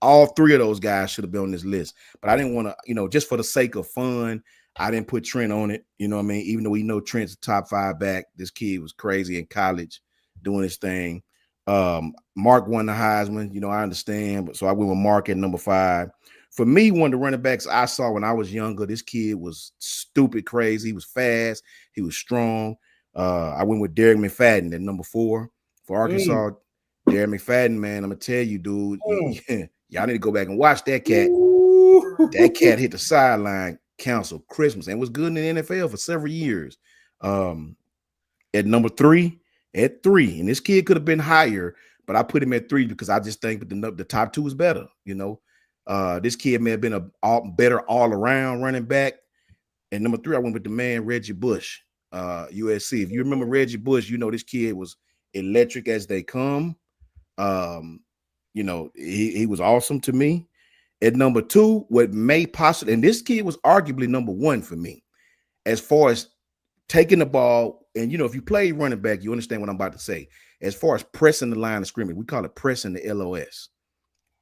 All 3 of those guys should have been on this list, but I didn't want to, just for the sake of fun, I didn't put Trent on it. You know what I mean? Even though we know Trent's a top 5 back, this kid was crazy in college doing his thing. Mark won the Heisman, I understand, but so I went with Mark at number 5. For me, one of the running backs I saw when I was younger, this kid was stupid crazy. He was fast, he was strong. I went with Derek McFadden at number 4 for Arkansas. Derek McFadden, man, I'm gonna tell you, dude, y'all need to go back and watch that cat. That cat hit the sideline council Christmas and was good in the NFL for several years. At number 3. At 3, and this kid could have been higher, but I put him at 3 because I just think the top 2 is better. This kid may have been a better all-around running back. And number 3, I went with the man Reggie Bush, USC. If you remember Reggie Bush, this kid was electric as they come. He was awesome to me. At number 2, what may possibly, and this kid was arguably number 1 for me, as far as taking the ball. And, if you play running back, you understand what I'm about to say. As far as pressing the line of scrimmage, we call it pressing the LOS.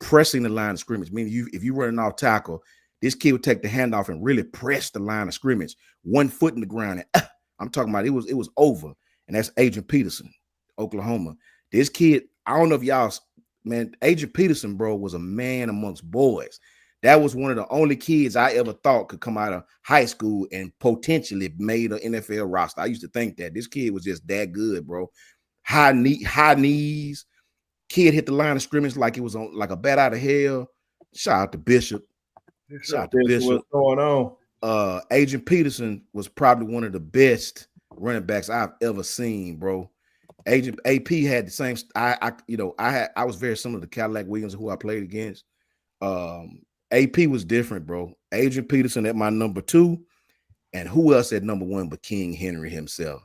Pressing the line of scrimmage, meaning if you're running off tackle, this kid would take the handoff and really press the line of scrimmage. 1 foot in the ground. And, I'm talking about it was over. And that's Adrian Peterson, Oklahoma. This kid, I don't know if y'all, man, Adrian Peterson, bro, was a man amongst boys. That was one of the only kids I ever thought could come out of high school and potentially made an NFL roster. I used to think that this kid was just that good, bro. High knees. Kid hit the line of scrimmage like it was on like a bat out of hell. Shout out to Bishop. Shout out to Bishop. What's going on? Adrian Peterson was probably one of the best running backs I've ever seen, bro. Agent AP had the same. I was very similar to Cadillac Williams, who I played against. AP was different, bro. Adrian Peterson at my number 2. And who else at number 1 but King Henry himself?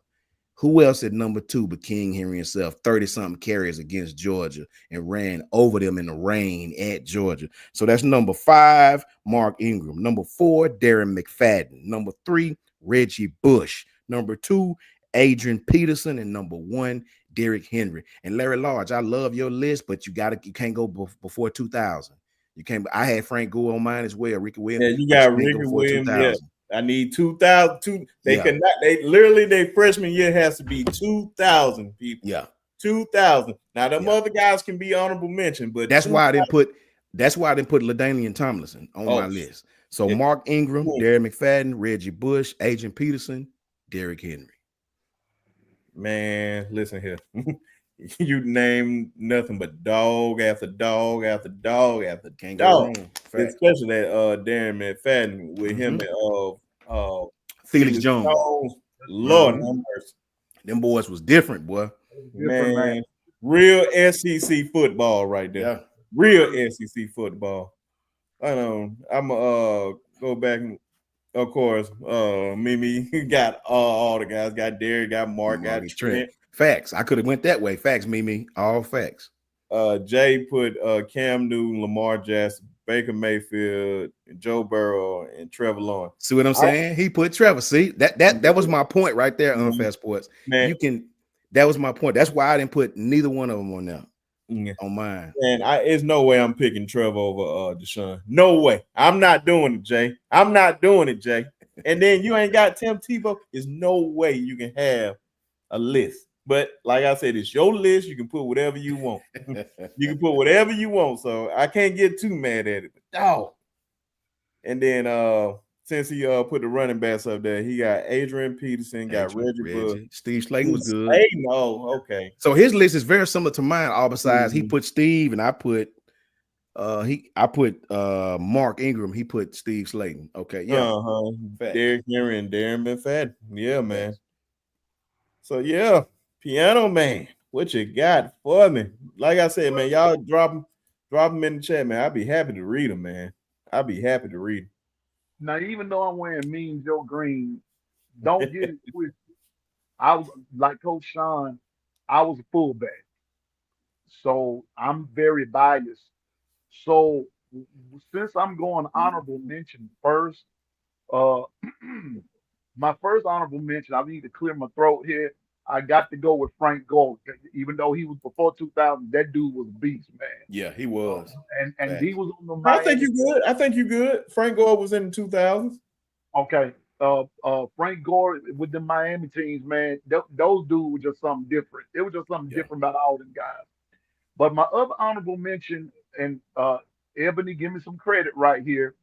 Who else at number 2 but King Henry himself? 30-something carries against Georgia and ran over them in the rain at Georgia. So that's number 5, Mark Ingram. Number 4, Darren McFadden. Number 3, Reggie Bush. Number 2, Adrian Peterson. And number 1, Derrick Henry. And Larry Large, I love your list, but you can't go before 2000. You can't. I had Frank Gore on mine as well, Ricky Williams. Yeah, you got Ricky Williams. Yeah. I need 2000. They cannot. They literally their freshman year has to be 2000 people. Yeah, 2000. Now them other guys can be honorable mention, but that's why I didn't put. That's why I didn't put LaDainian Tomlinson on my list. So Mark Ingram, Darren McFadden, Reggie Bush, Adrian Peterson, Derrick Henry. Man, listen here. You name nothing but dog after dog after dog after Can't dog. go wrong. Especially that Darren McFadden with him and Felix Jones. Lord have mercy. Them boys was different, boy. Man. Real SEC football right there. Yeah. Real SEC football. I know. I'm go back and of course, Mimi got all the guys, got Derek, got Mark, got Trent. Facts. I could have went that way. Facts, Mimi. All facts. Jay put Cam Newton, Lamar Jackson, Baker Mayfield, Joe Burrow, and Trevor Lawrence. See what I'm saying? He put Trevor. See, that was my point right there on Fast Sports. Man, that was my point. That's why I didn't put neither one of them on there. On mine. And there's no way I'm picking Trevor over Deshaun. No way. I'm not doing it, Jay. I'm not doing it, Jay. And then you ain't got Tim Tebow. There's no way you can have a list. But like I said, it's your list. You can put whatever you want. You can put whatever you want. So I can't get too mad at it. Oh. And then since he put the running backs up there, he got Adrian Peterson, got Reggie Bush. Steve Slayton was good. Okay. So his list is very similar to mine. All besides he put Steve and I put Mark Ingram. He put Steve Slayton. Okay, yeah. Derrick Henry and Darren McFadden. Yeah, man. So yeah. Piano Man, what you got for me? Like I said, man, y'all drop them in the chat, man. I'd be happy to read them, man. I'd be happy to read them. Now, even though I'm wearing Mean Joe Green, don't get it twisted. I was like Coach Sean, I was a fullback. So I'm very biased. So since I'm going honorable mention first, my first honorable mention, I need to clear my throat here. I got to go with Frank Gore, even though he was before 2000. That dude was a beast, man. Yeah, he was. And he was on the Miami. I think you good. Frank Gore was in the 2000s. Okay. Frank Gore with the Miami teams, man. Those dudes were just something different. It was just something different about all them guys. But my other honorable mention, and Ebony, give me some credit right here,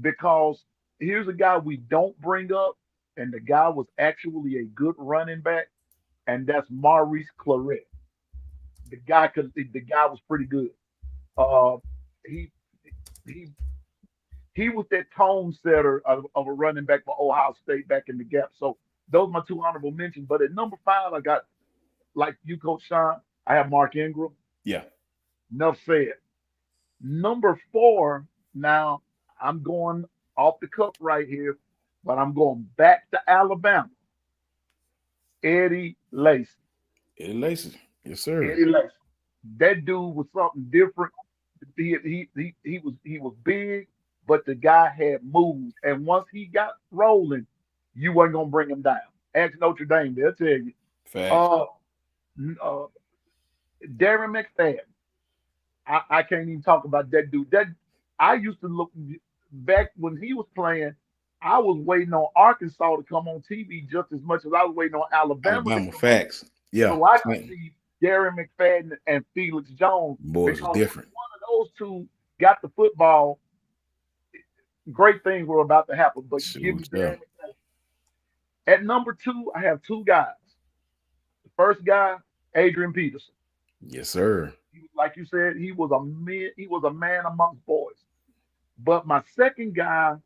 because here's a guy we don't bring up, and the guy was actually a good running back. And that's Maurice Claret. The guy was pretty good. He was that tone setter of a running back for Ohio State back in the gap. So those are my two honorable mentions. But at number 5, I got, like you, Coach Sean, I have Mark Ingram. Yeah. Enough said. Number 4, now I'm going off the cuff right here, but I'm going back to Alabama. Eddie Lacy. Eddie Lacy. Yes, sir. Eddie Lacy. That dude was something different. He was big, but the guy had moves. And once he got rolling, you wasn't gonna bring him down. Ask Notre Dame, they'll tell you. Darren McFadden. I can't even talk about that dude. I used to look back when he was playing. I was waiting on Arkansas to come on TV just as much as I was waiting on Alabama. Facts. Yeah. So I could see Darren McFadden and Felix Jones. Boys are different. One of those two got the football. Great things were about to happen. But give me Darren McFadden. At number 2, I have 2 guys. The first guy, Adrian Peterson. Yes, sir. Like you said, he was a man amongst boys. But my second guy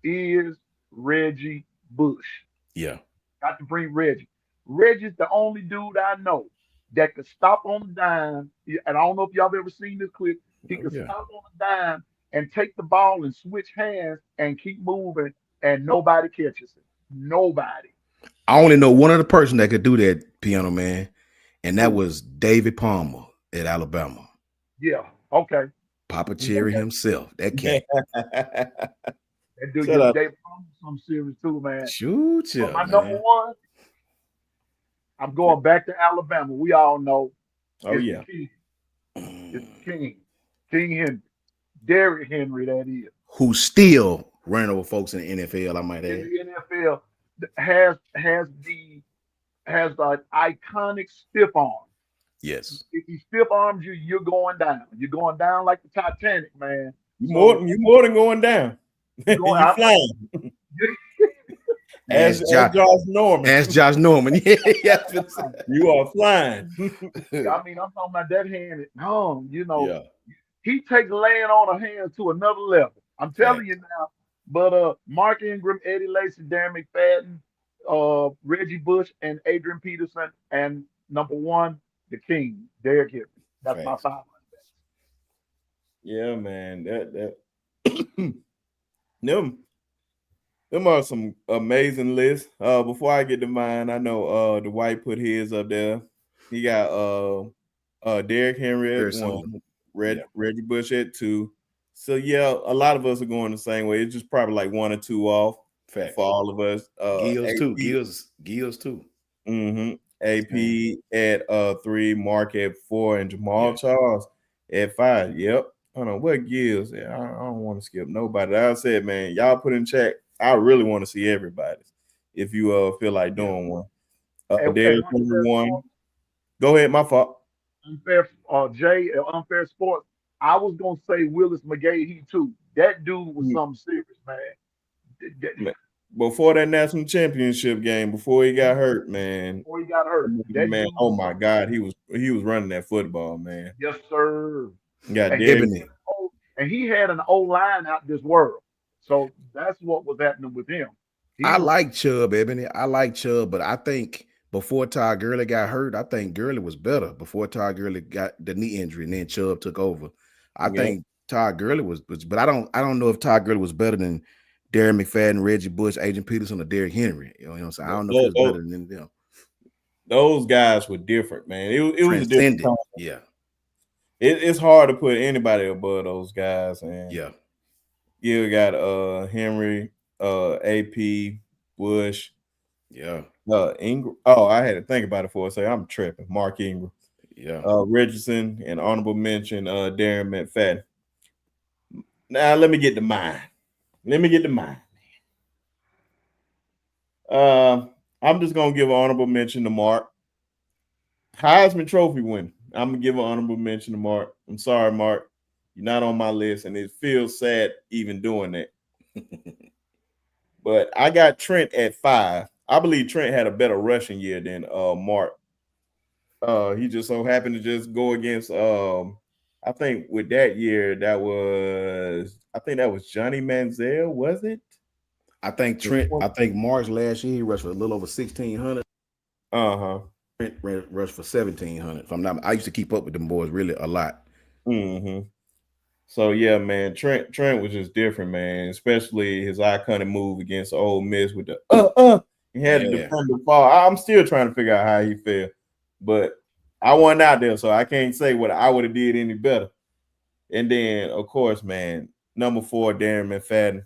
is Reggie Bush. Yeah. Got to bring Reggie. Reggie's the only dude I know that could stop on the dime. And I don't know if y'all have ever seen this clip. He could stop on the dime and take the ball and switch hands and keep moving, and nobody catches it. Nobody. I only know one other person that could do that, Piano Man, and that Who? was David Palmer at Alabama. Yeah. Okay. Papa Cherry himself. That cat. That dude Shut just up. gave some series too, man. Shoot But ya, my number man. one, I'm going back to Alabama. We all know Oh it's yeah. the king. It's the king. King Henry. Derrick Henry, that is. Who still ran over folks in the NFL, I might In add. the NFL has the iconic stiff arm. Yes. If he stiff arms you, you're going down. You're going down like the Titanic, man. You So more than going down. you going You out. flying. As Josh Norman. As Josh Norman. Yeah. You are flying. I mean, I'm talking about that hand. No, Yeah. he takes laying on a hand to another level. I'm telling you now. But Mark Ingram, Eddie Lacy, Darren McFadden, Reggie Bush, and Adrian Peterson, and number one, the king, Derrick Henry. That's my 5. Yeah, man. Them are some amazing lists. Before I get to mine, I know the White put his up there. He got Derrick Henry at 1, Reggie Bush at 2. So yeah, a lot of us are going the same way. It's just probably like 1 or 2 off for all of us. Gills too. Mm-hmm. AP at 3, Mark at 4, and Jamal Charles at 5. Yep. Hold on, what Gills? I don't want to skip nobody. Like I said, man, y'all put in chat. I really want to see everybody's. If you feel like doing one. There's number 1. Go ahead, my fault. Unfair, Jay, Unfair Sports. I was gonna say Willis McGahee too. That dude was something serious, man. Before that national championship game, before he got hurt, man. Before he got hurt, man. Oh my God, he was running that football, man. Yes, sir. Got and he had an O line out this world. So that's what was happening with him. I like Chubb, Ebony. I like Chubb, but I think before Todd Gurley got hurt, I think Gurley was better before Todd Gurley got the knee injury, and then Chubb took over. I think Todd Gurley was, but I don't know if Todd Gurley was better than Darren McFadden, Reggie Bush, Adrian Peterson, or Derrick Henry. You know what I'm saying? I don't know if he was better than them. Those guys were different, man. It was a different time. Yeah. It's hard to put anybody above those guys. And you got Henry, AP, Bush, Ingram. Oh, I had to think about it for a second. I'm tripping. Mark Ingram, Richardson, and honorable mention Darren McFadden. Now let me get to mine. I'm just gonna give an honorable mention to Mark. Heisman Trophy winner. I'm gonna give an honorable mention to Mark. I'm sorry, Mark. You're not on my list, and it feels sad even doing that. But I got Trent at 5. I believe Trent had a better rushing year than Mark. He just so happened to just go against I think with that year that was Johnny Manziel, was it? I think Mark's last year he rushed for a little over 1,600. Trent rushed for 1,700. If I'm not, I used to keep up with them boys really a lot. Mm-hmm. So yeah, man, Trent was just different, man. Especially his iconic move against Ole Miss with the he had to defend the fall. I'm still trying to figure out how he fell, but I wasn't out there, so I can't say what I would have did any better. And then, of course, man, number 4, Darren McFadden.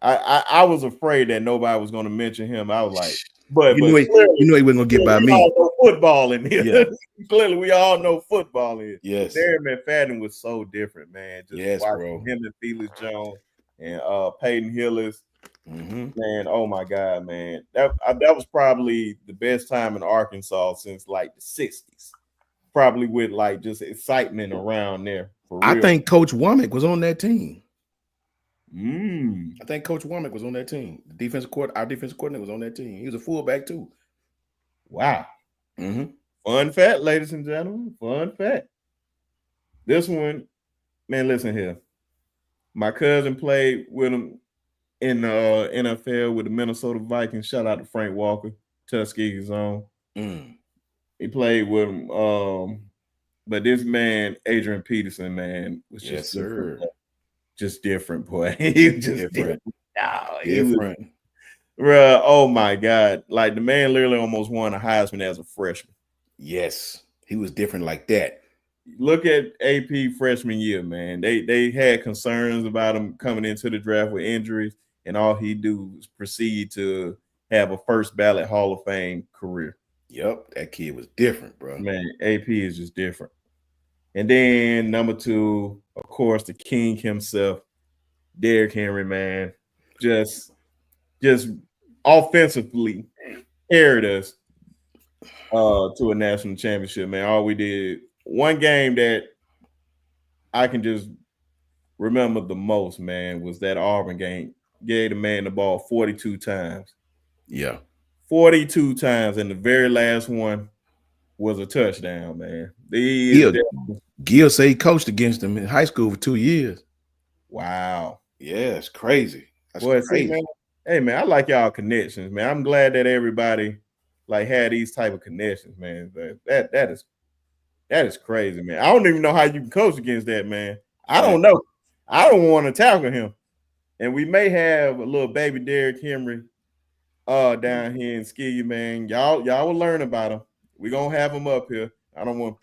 I was afraid that nobody was going to mention him. I was like, but he wasn't going to get by me. All know football in here. Yeah. Clearly, we all know football is. Yes. Darren McFadden was so different, man. Just watching him and Felix Jones and Peyton Hillis. Mm-hmm. Man, oh my God, man. That was probably the best time in Arkansas since like the 60s. Probably with like just excitement around there. For real. I think Coach Womack was on that team. I think Coach Womack was on that team. Our defensive coordinator was on that team. He was a fullback too. Wow. Mm-hmm. Fun fact, ladies and gentlemen. Fun fact. This one, man, listen here. My cousin played with him in the NFL with the Minnesota Vikings. Shout out to Frank Walker, Tuskegee Zone. He played with him. But this man, Adrian Peterson, man, was just just different, boy. He was just Different. No, Different. Bruh, oh my God. Like the man literally almost won a Heisman as a freshman. Yes, he was different like that. Look at AP freshman year, man. They had concerns about him coming into the draft with injuries, and all he do was proceed to have a first ballot Hall of Fame career. Yep, that kid was different, bro. Man, AP is just different. And then number 2, of course, the king himself, Derrick Henry, man. Just offensively carried us to a national championship, man. All we did, one game that I can just remember the most, man, was that Auburn game. Gave the man the ball 42 times. Yeah. 42 times, and the very last one was a touchdown, man. Gil said he coached against him in high school for 2 years. Wow. Yeah, it's crazy. That's Boy, crazy. see, man, hey, man, I like y'all connections, man. I'm glad that everybody like had these type of connections, man. That is crazy, man. I don't even know how you can coach against that, man. I don't know. I don't want to tackle him. And we may have a little baby Derrick Henry down here in Ski, man. Y'all will learn about him. We're gonna have him up here. I don't want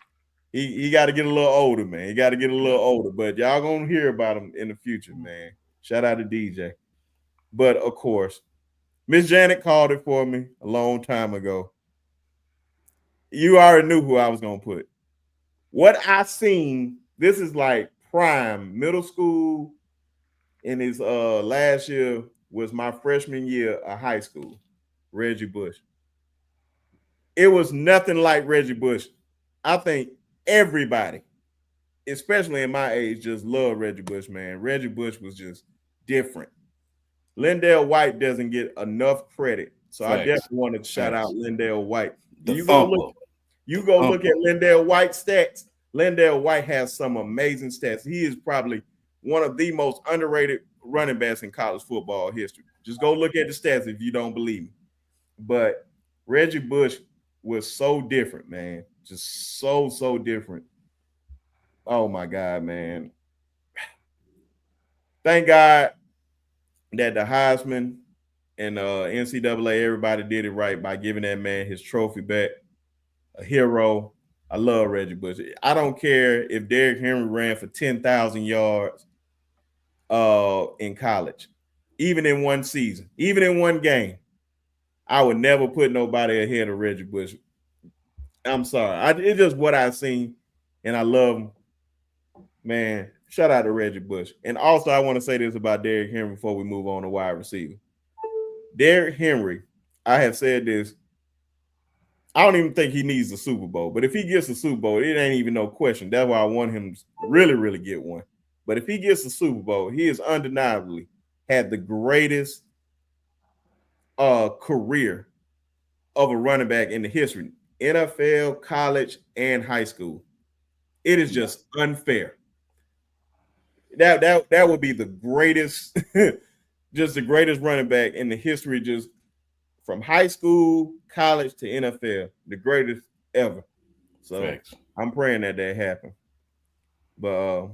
he got to get a little older, man. He got to get a little older, but y'all gonna hear about him in the future, man. Shout out to DJ. But of course, Miss Janet called it for me a long time ago. You already knew who I was gonna put. What I seen, this is like prime middle school in his last year was my freshman year of high school, Reggie Bush. It was nothing like Reggie Bush. I think everybody, especially in my age, just love Reggie Bush, man. Reggie Bush was just different. Lindell White doesn't get enough credit. So I definitely wanted to shout out Lindell White. You go look at Lindell White's stats. Lindell White has some amazing stats. He is probably one of the most underrated running backs in college football history. Just go look at the stats if you don't believe me. But Reggie Bush was so different, man. Just so different. Oh my God, man. Thank God that the Heisman and NCAA, everybody did it right by giving that man his trophy back. A hero. I love Reggie Bush. I don't care if Derrick Henry ran for 10,000 yards in college, even in one season, even in one game. I would never put nobody ahead of Reggie Bush. I'm sorry. It's just what I've seen, and I love him. Man, shout out to Reggie Bush. And also, I want to say this about Derrick Henry before we move on to wide receiver. Derrick Henry, I have said this, I don't even think he needs the Super Bowl. But if he gets the Super Bowl, it ain't even no question. That's why I want him to really get one. But if he gets the Super Bowl, he has undeniably had the greatest career of a running back in the history, NFL, college, and high school. It is just unfair. That would be the greatest, just the greatest running back in the history, just from high school, college to NFL, the greatest ever. So Thanks. I'm praying that happen. But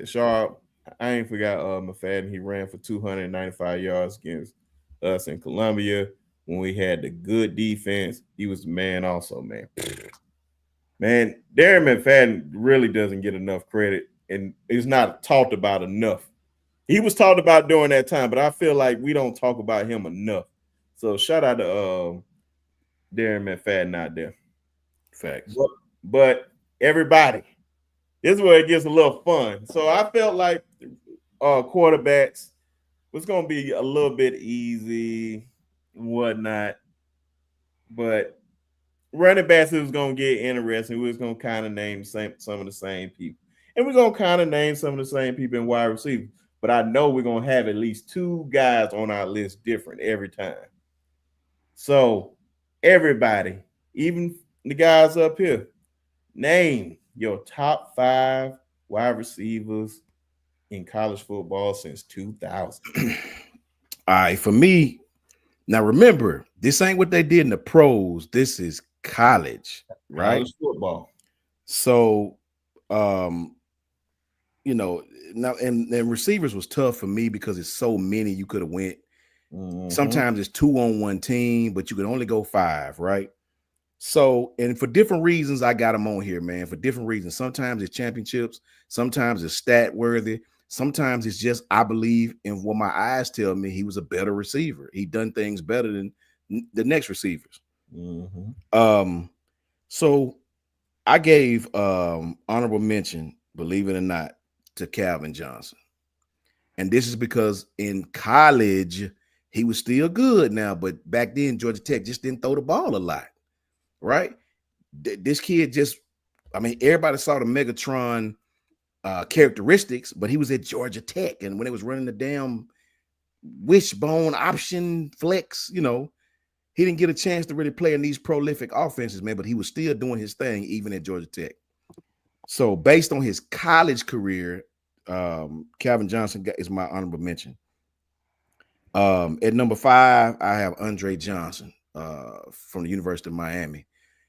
Sharp, I ain't forgot McFadden. He ran for 295 yards against us in Columbia when we had the good defense. He was the man also, man. Man, Darren McFadden really doesn't get enough credit and is not talked about enough. He was talked about during that time, but I feel like we don't talk about him enough. So shout out to Darren McFadden out there. Facts. But everybody, this is where it gets a little fun. So I felt like quarterbacks was going to be a little bit easy, whatnot. But running backs was going to get interesting. We was going to kind of name some of the same people. And we're going to kind of name some of the same people in wide receiver. But I know we're going to have at least 2 guys on our list different every time. So everybody, even the guys up here, name your top 5 wide receivers in college football since 2000. All right, for me, now remember, this ain't what they did in the pros. This is college, right? College football. So, you know, now and receivers was tough for me because it's so many you could have went. Sometimes it's 2 on 1 team, but you can only go 5, right? So, and for different reasons, I got him on here, man. For different reasons. Sometimes it's championships, sometimes it's stat worthy, sometimes it's just I believe in what my eyes tell me he was a better receiver. He done things better than the next receivers. So I gave honorable mention, believe it or not, to Calvin Johnson. And this is because in college, he was still good now, but back then, Georgia Tech just didn't throw the ball a lot, right? This kid just, I mean, everybody saw the Megatron characteristics, but he was at Georgia Tech. And when it was running the damn wishbone option flex, you know, he didn't get a chance to really play in these prolific offenses, man, but he was still doing his thing even at Georgia Tech. So based on his college career, Calvin Johnson is my honorable mention. At number 5, I have Andre Johnson from the University of Miami.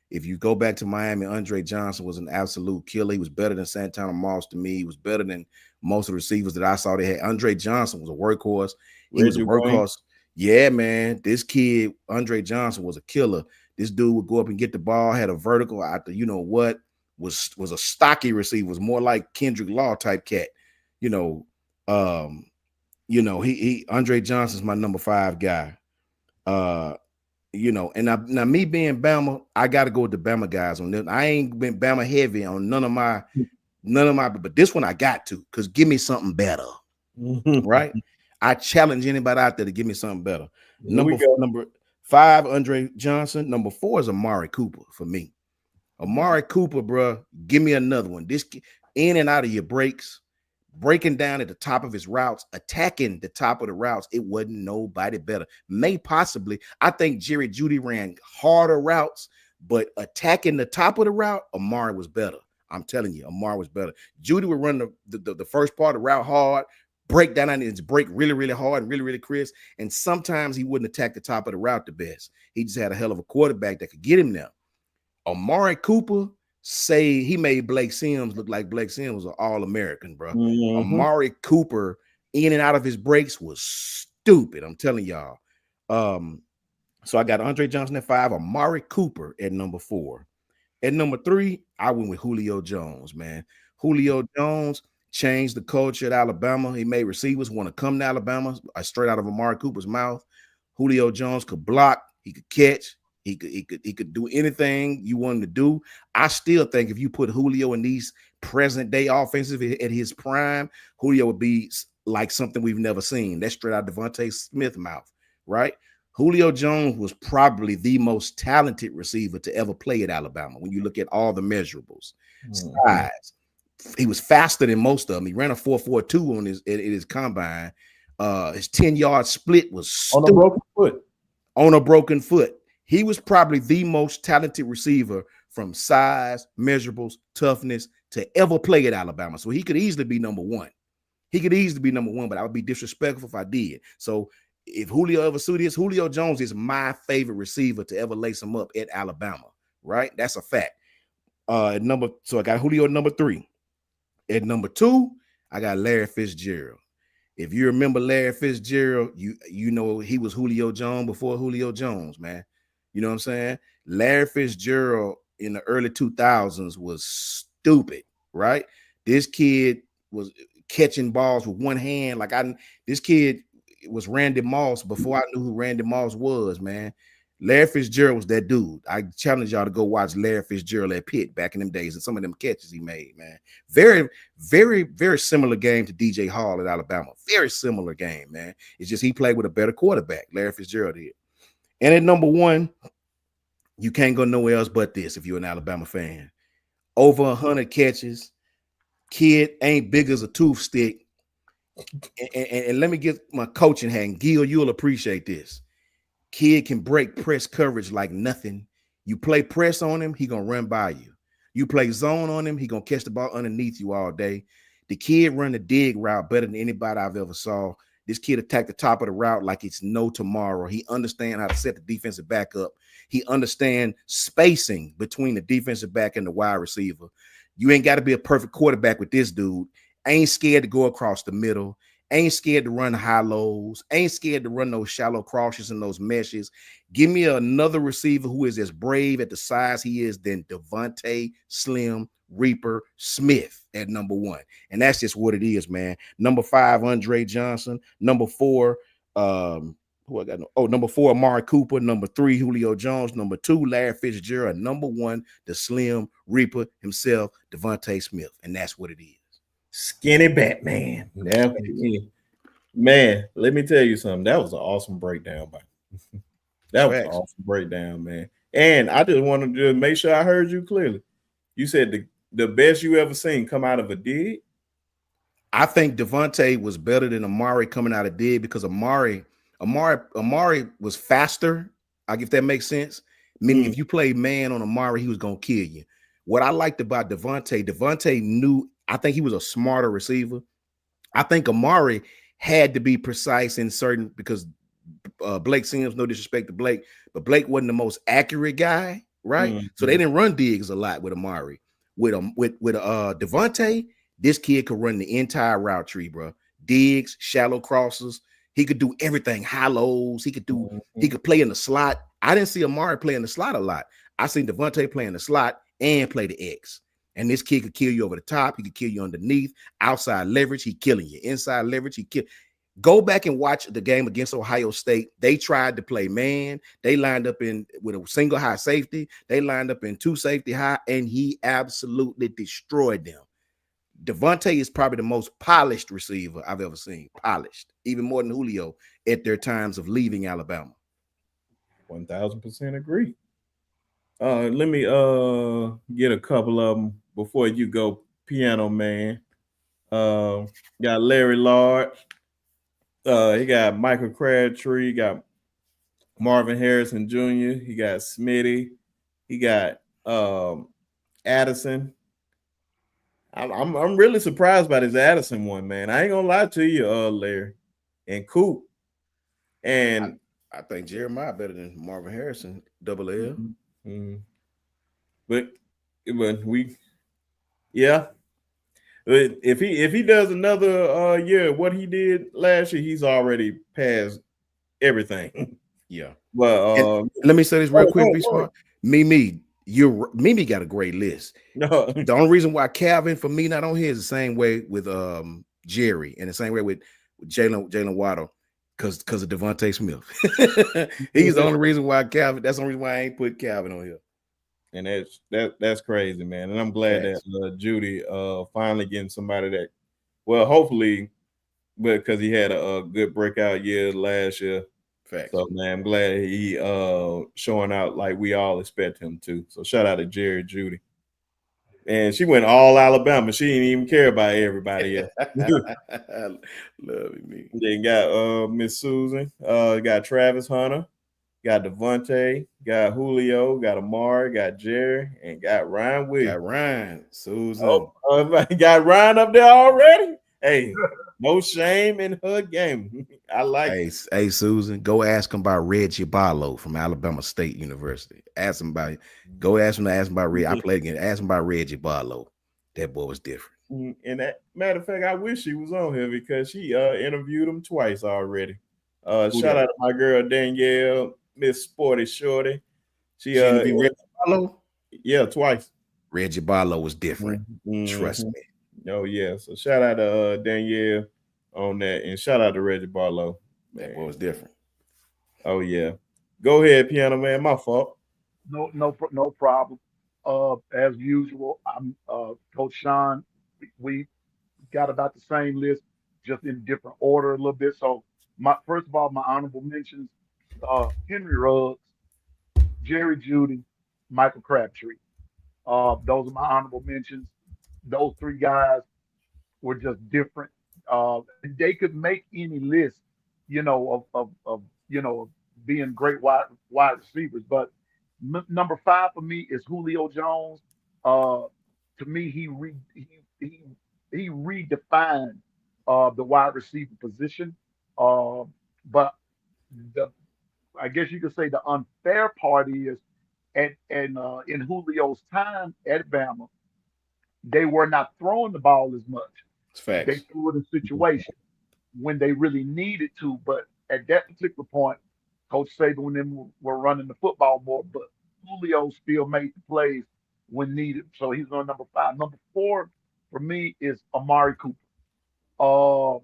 If you go back to Miami, Andre Johnson was an absolute killer. He was better than Santana Moss to me. He was better than most of the receivers that I saw they had. Andre Johnson was a workhorse. He was a workhorse. Yeah, man. This kid, Andre Johnson, was a killer. This dude would go up and get the ball, had a vertical after, you know what, was a stocky receiver, was more like Kendrick Law type cat. Andre Johnson's my number 5 guy. And now me being Bama, I got to go with the Bama guys on this. I ain't been Bama heavy on none of my, but this one I got to, because give me something better, right? I challenge anybody out there to give me something better. Number 5, Andre Johnson. Number 4 is Amari Cooper for me. Amari Cooper, bro, give me another one. This in and out of your breaks, breaking down at the top of his routes, attacking the top of the routes. It wasn't nobody better. I think Jerry Jeudy ran harder routes, but attacking the top of the route, Amari was better. I'm telling you, Amari was better. Jeudy would run the first part of the route hard, break down and his break really, really hard and really, really crisp. And sometimes he wouldn't attack the top of the route the best. He just had a hell of a quarterback that could get him there. Amari Cooper, he made Blake Sims look like Blake Sims was an All-American, bro. Amari Cooper, in and out of his breaks, was stupid. I'm telling y'all. So I got Andre Johnson at 5, Amari Cooper at number 4. At number 3, I went with Julio Jones, man. Julio Jones changed the culture at Alabama. He made receivers want to come to Alabama straight out of Amari Cooper's mouth. Julio Jones could block, he could catch. He could do anything you want him to do. I still think if you put Julio in these present day offensive at his prime, Julio would be like something we've never seen. That's straight out of Devontae Smith's mouth, right? Julio Jones was probably the most talented receiver to ever play at Alabama. When you look at all the measurables, size, he was faster than most of them. He ran a 4.42 on his combine. His 10-yard split was on a broken foot. He was probably the most talented receiver from size, measurables, toughness to ever play at Alabama. So he could easily be number 1. But I would be disrespectful if I did. So if Julio ever sued this, Julio Jones is my favorite receiver to ever lace him up at Alabama, right? That's a fact. So I got Julio at number 3. At number 2, I got Larry Fitzgerald. If you remember Larry Fitzgerald, you know he was Julio Jones before Julio Jones, man. You know what I'm saying? Larry Fitzgerald in the early 2000s was stupid, right? This kid was catching balls with one hand. This kid was Randy Moss before I knew who Randy Moss was, man. Larry Fitzgerald was that dude. I challenge y'all to go watch Larry Fitzgerald at Pitt back in them days and some of them catches he made, man. Very, very, very similar game to DJ Hall at Alabama. Very similar game, man. It's just he played with a better quarterback. Larry Fitzgerald did. And at number 1, you can't go nowhere else but this if you're an Alabama fan. Over 100 catches. Kid ain't big as a tooth stick. And let me get my coaching hand. Gil, you'll appreciate this. Kid can break press coverage like nothing. You play press on him, he going to run by you. You play zone on him, he going to catch the ball underneath you all day. The kid run the dig route better than anybody I've ever saw. This kid attacked the top of the route like it's no tomorrow. He understands how to set the defensive back up. He understands spacing between the defensive back and the wide receiver. You ain't got to be a perfect quarterback with this dude. Ain't scared to go across the middle. Ain't scared to run high lows. Ain't scared to run those shallow crosses and those meshes. Give me another receiver who is as brave at the size he is than Devontae Slim Reaper Smith at number 1. And that's just what it is, man. Number 5, Andre Johnson. Number 4, who I got? Number 4, Amari Cooper. Number 3, Julio Jones. Number 2, Larry Fitzgerald. Number 1, the Slim Reaper himself, Devontae Smith. And that's what it is. Skinny Batman. Man, let me tell you something. That was an awesome breakdown, man. That was an awesome breakdown, man. And I just wanted to make sure I heard you clearly. You said the best you ever seen come out of a dig? I think Devontae was better than Amari coming out of dig because Amari was faster. If that makes sense. Meaning if you play man on Amari, he was going to kill you. What I liked about Devontae knew, I think he was a smarter receiver. I think Amari had to be precise in certain, because Blake Sims, no disrespect to Blake, but Blake wasn't the most accurate guy, right? So they didn't run digs a lot with Amari. With Devontae, this kid could run the entire route tree, bro. Digs, shallow crosses. He could do everything, high lows. He could play in the slot. I didn't see Amari play in the slot a lot. I seen Devontae play in the slot and play the X. And this kid could kill you over the top. He could kill you underneath. Outside leverage, he killing you. Inside leverage, he kill. Go back and watch the game against Ohio State. They tried to play man. They lined up with a single high safety. They lined up in 2 safety high, and he absolutely destroyed them. Devontae is probably the most polished receiver I've ever seen. Polished, even more than Julio at their times of leaving Alabama. 1000% agree. Let me get a couple of them before you go, Piano Man. Got Larry Lard. He got Michael Crabtree. He got Marvin Harrison Jr. He got Smitty. He got Addison. I'm really surprised by this Addison one, man. I ain't gonna lie to you, Larry and Coop. And I think Jeremiah better than Marvin Harrison, double L. But we, yeah. But if he does another year what he did last year, he's already past everything. Yeah. But let me say this real quick, Mimi got a great list. No. The only reason why Calvin for me not on here is the same way with Jerry and the same way with Jalen Waddle, because of Devontae Smith. He's the only reason why Calvin. That's the only reason why I ain't put Calvin on here. And that's crazy, man. And I'm glad that Judy finally getting somebody that, well, hopefully, because he had a good breakout year last year. Facts. So, man, I'm glad he showing out like we all expect him to. So shout out to Jerry Judy. And she went all Alabama. She didn't even care about everybody else. Love me. Then got Miss Susan. Got Travis Hunter. Got Devontae. Got Julio. Got Amari. Got Jerry. And got Ryan Williams. Got Ryan. Susan. Got Ryan up there already. Hey, no shame in her game. I like it. Hey, Susan, go ask him about Reggie Barlow from Alabama State University. Ask him about Reggie. I played again. Ask him about Reggie Barlow. That boy was different. And that matter of fact, I wish she was on here because she interviewed him twice already. Shout out to my girl Danielle, Miss Sporty Shorty. She interviewed Reggie Barlow? Yeah, twice. Reggie Barlow was different. Trust me. Oh yeah. So shout out to Danielle on that, and shout out to Reggie Barlow. That boy was different. Oh yeah. Go ahead, Piano Man. My fault. No problem. As usual, I'm Coach Sean. We got about the same list, just in different order a little bit. So first of all, my honorable mentions: Henry Ruggs, Jerry Judy, Michael Crabtree. Those are my honorable mentions. Those 3 guys were just different. They could make any list, of being great wide receivers. But number 5 for me is Julio Jones. To me, he redefined the wide receiver position. But I guess you could say the unfair part is, in Julio's time at Bama, they were not throwing the ball as much. It's They facts. threw it in situation when they really needed to. But at that particular point, Coach Saban and them were running the football more, but Julio still made the plays when needed. So he's on number 5. Number 4 for me is Amari Cooper. Uh,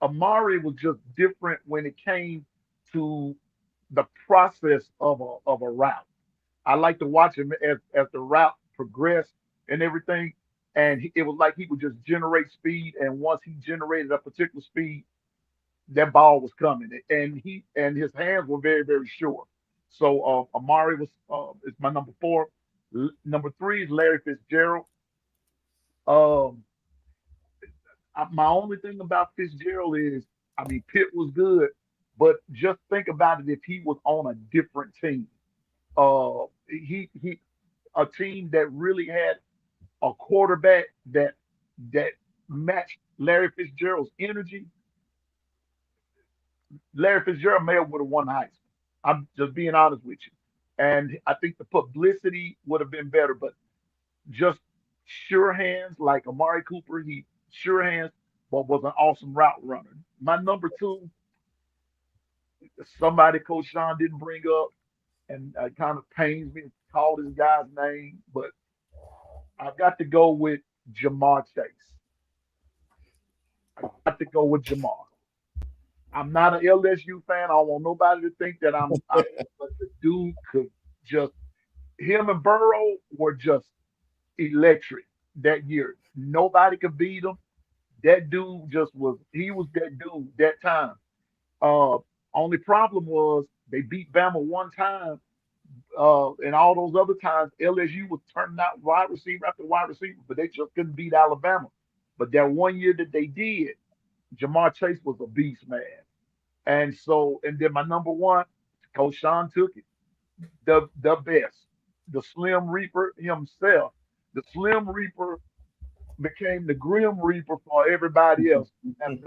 Amari was just different when it came to the process of a route. I like to watch him as the route progressed and everything. And it was like he would just generate speed. And once he generated a particular speed, that ball was coming. And his hands were very, very sure. So Amari was is my number 4. Number 3 is Larry Fitzgerald. Um, my only thing about Fitzgerald is, I mean, Pitt was good, but just think about it if he was on a different team. He a team that really had a quarterback that matched Larry Fitzgerald's energy. Larry Fitzgerald may have would have won the Heisman. I'm just being honest with you, and I think the publicity would have been better. But just sure hands like Amari Cooper, he sure hands, but was an awesome route runner. My number 2, somebody Coach Sean didn't bring up, and it kind of pains me to call this guy's name, but I've got to go with Jamar Chase. I got to go with Jamar. I'm not an LSU fan. I don't want nobody to think that but the dude could just, him and Burrow were just electric that year. Nobody could beat him. That dude just was, he was that dude that time. Only problem was they beat Bama one time, and all those other times LSU was turning out wide receiver after wide receiver, but they just couldn't beat Alabama. But that one year that they did, Jamar Chase was a beast, man. And so, and then my number 1, Coach Sean took it, the best, the Slim Reaper himself. The Slim Reaper became the Grim Reaper for everybody else. And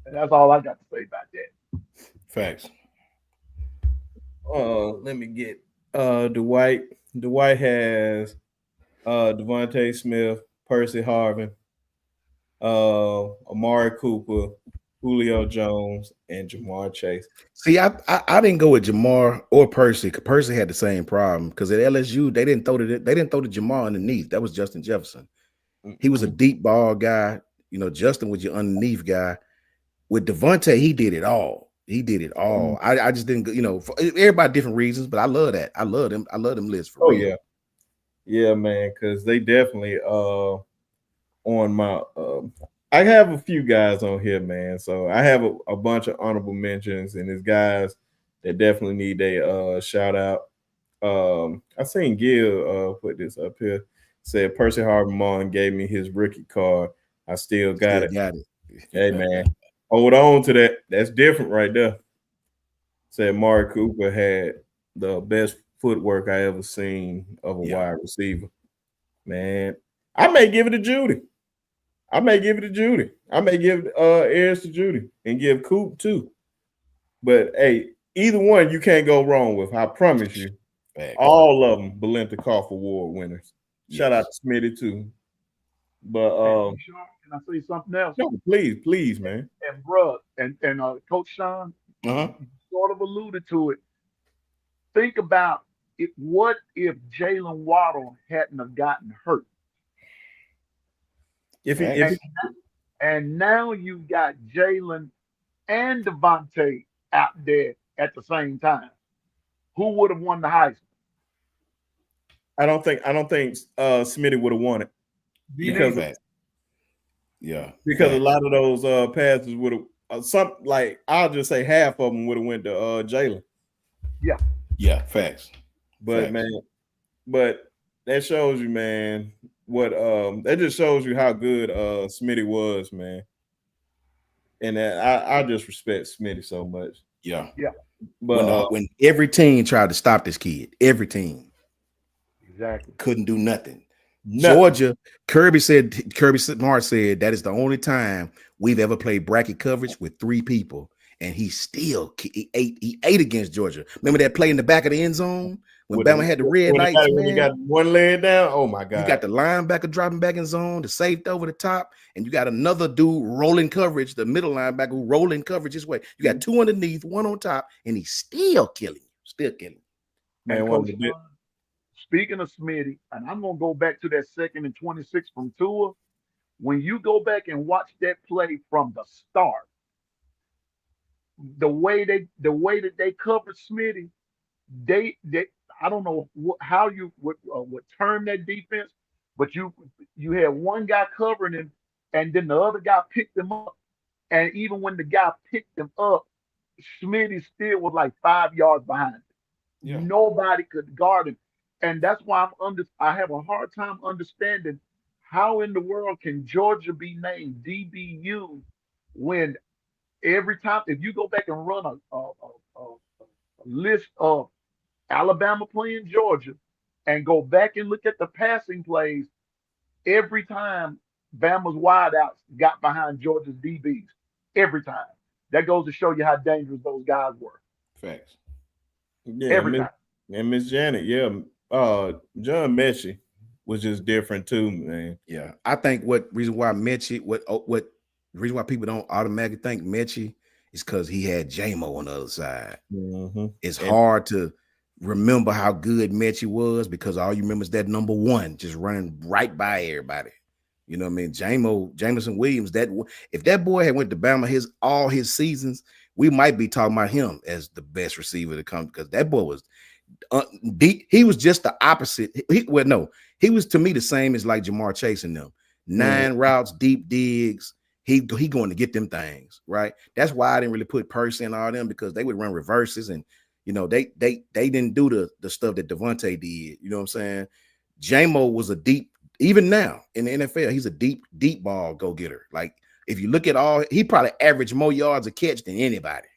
that's all I got to say about that. Facts. Let me get Dwight. Dwight has Devontae Smith, Percy Harvin, Amari Cooper, Julio Jones, and Jamar Chase. See, I didn't go with Jamar or Percy. Percy had the same problem because at LSU they didn't throw to Jamar underneath. That was Justin Jefferson. He was a deep ball guy. You know, Justin was your underneath guy. With Devontae, he did it all. He did it all. I just didn't, you know, for everybody different reasons, but I love that. I love them. I love them lists for real. Yeah, man, because they definitely on my I have a few guys on here, man. So I have a bunch of honorable mentions, and there's guys that definitely need a shout out. I seen Gil put this up here. Said Percy Harvin gave me his rookie card. I still got it. Hey, man, hold on to that. That's different right there. Said Amari Cooper had the best footwork I ever seen of a wide receiver. Man, I may give it to Judy. I may give Ayers to Judy and give Coop too. But hey, either one you can't go wrong with. I promise you. All of them Bilenikoff Award winners. Shout out to Smitty too. But can I say something else? No, please, man. And bruh, and Coach Sean sort of alluded to it. Think about it. What if Jalen Waddle hadn't have gotten hurt? And now you've got Jalen and Devontae out there at the same time. Who would have won the Heisman? I don't think Smitty would have won it because a lot of those passes would have some, like, I'll just say half of them would have went to Jalen. Yeah, facts. But man, but that shows you, man, what that just shows you how good Smitty was, man. And I just respect Smitty so much. Yeah. But when every team tried to stop this kid, every team exactly couldn't do nothing. Georgia, Kirby Smart said that is the only time we've ever played bracket coverage with 3 people, and he ate against Georgia. Remember that play in the back of the end zone When Bama had the red lights, when he got one leg down, oh my God. You got the linebacker dropping back in zone, the safety over the top, and you got another dude rolling coverage, the middle linebacker who rolling coverage this way. You got two underneath, one on top, and he's still killing you. Still killing you. Man, Coach Sean, speaking of Smitty, and I'm going to go back to that 2nd and 26 from Tua. When you go back and watch that play from the start, the way that they covered Smitty, they I don't know how you would term that defense, but you had one guy covering him, and then the other guy picked him up, and even when the guy picked him up, Smitty still was like 5 yards behind him. Yeah. Nobody could guard him, and that's why I have a hard time understanding how in the world can Georgia be named DBU when every time, if you go back and run a list of Alabama playing Georgia and go back and look at the passing plays, every time Bama's wideouts got behind Georgia's DBs, every time. That goes to show you how dangerous those guys were. Facts. Yeah, every time. And Miss Janet, John Mechie was just different too, man. Yeah, I think reason why people don't automatically think Mechie is because he had J-Mo on the other side. Mm-hmm. It's hard to remember how good Mechie was because all you remember is that number one just running right by everybody. You know what I mean? Jameson Williams, if that boy had went to Bama all his seasons, we might be talking about him as the best receiver to come because that boy was deep. He was just the opposite. He was to me the same as like Jamar Chase and them. 9 routes, deep digs. He going to get them things, right? That's why I didn't really put Percy and all them because they would run reverses and they didn't do the stuff that Devontae did. You know what I'm saying? J-Mo was a deep, even now in the NFL, he's a deep ball go-getter. Like if you look at he probably averaged more yards a catch than anybody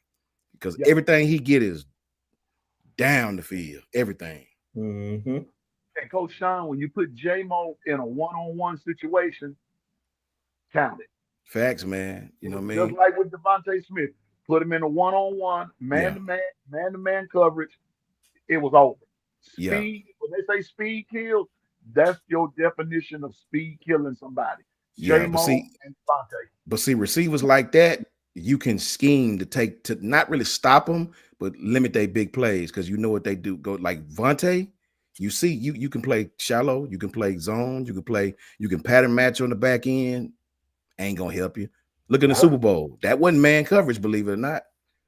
because everything he get is down the field, everything. Mm-hmm. And Coach Sean, when you put J-Mo in a one-on-one situation, count it. Facts, man. You know what I mean? Just like with Devontae Smith, put him in a one-on-one, man-to-man coverage. It was over. Speed. When they say speed kills, that's your definition of speed killing somebody. J-Mo and Devontae. But see, receivers like that, you can scheme to not really stop them, but limit their big plays because you know what they do. Go like Vontae. You see, you can play shallow, you can play zone, you can pattern match on the back end. Ain't gonna help you. Look in the Super Bowl. That wasn't man coverage, believe it or not.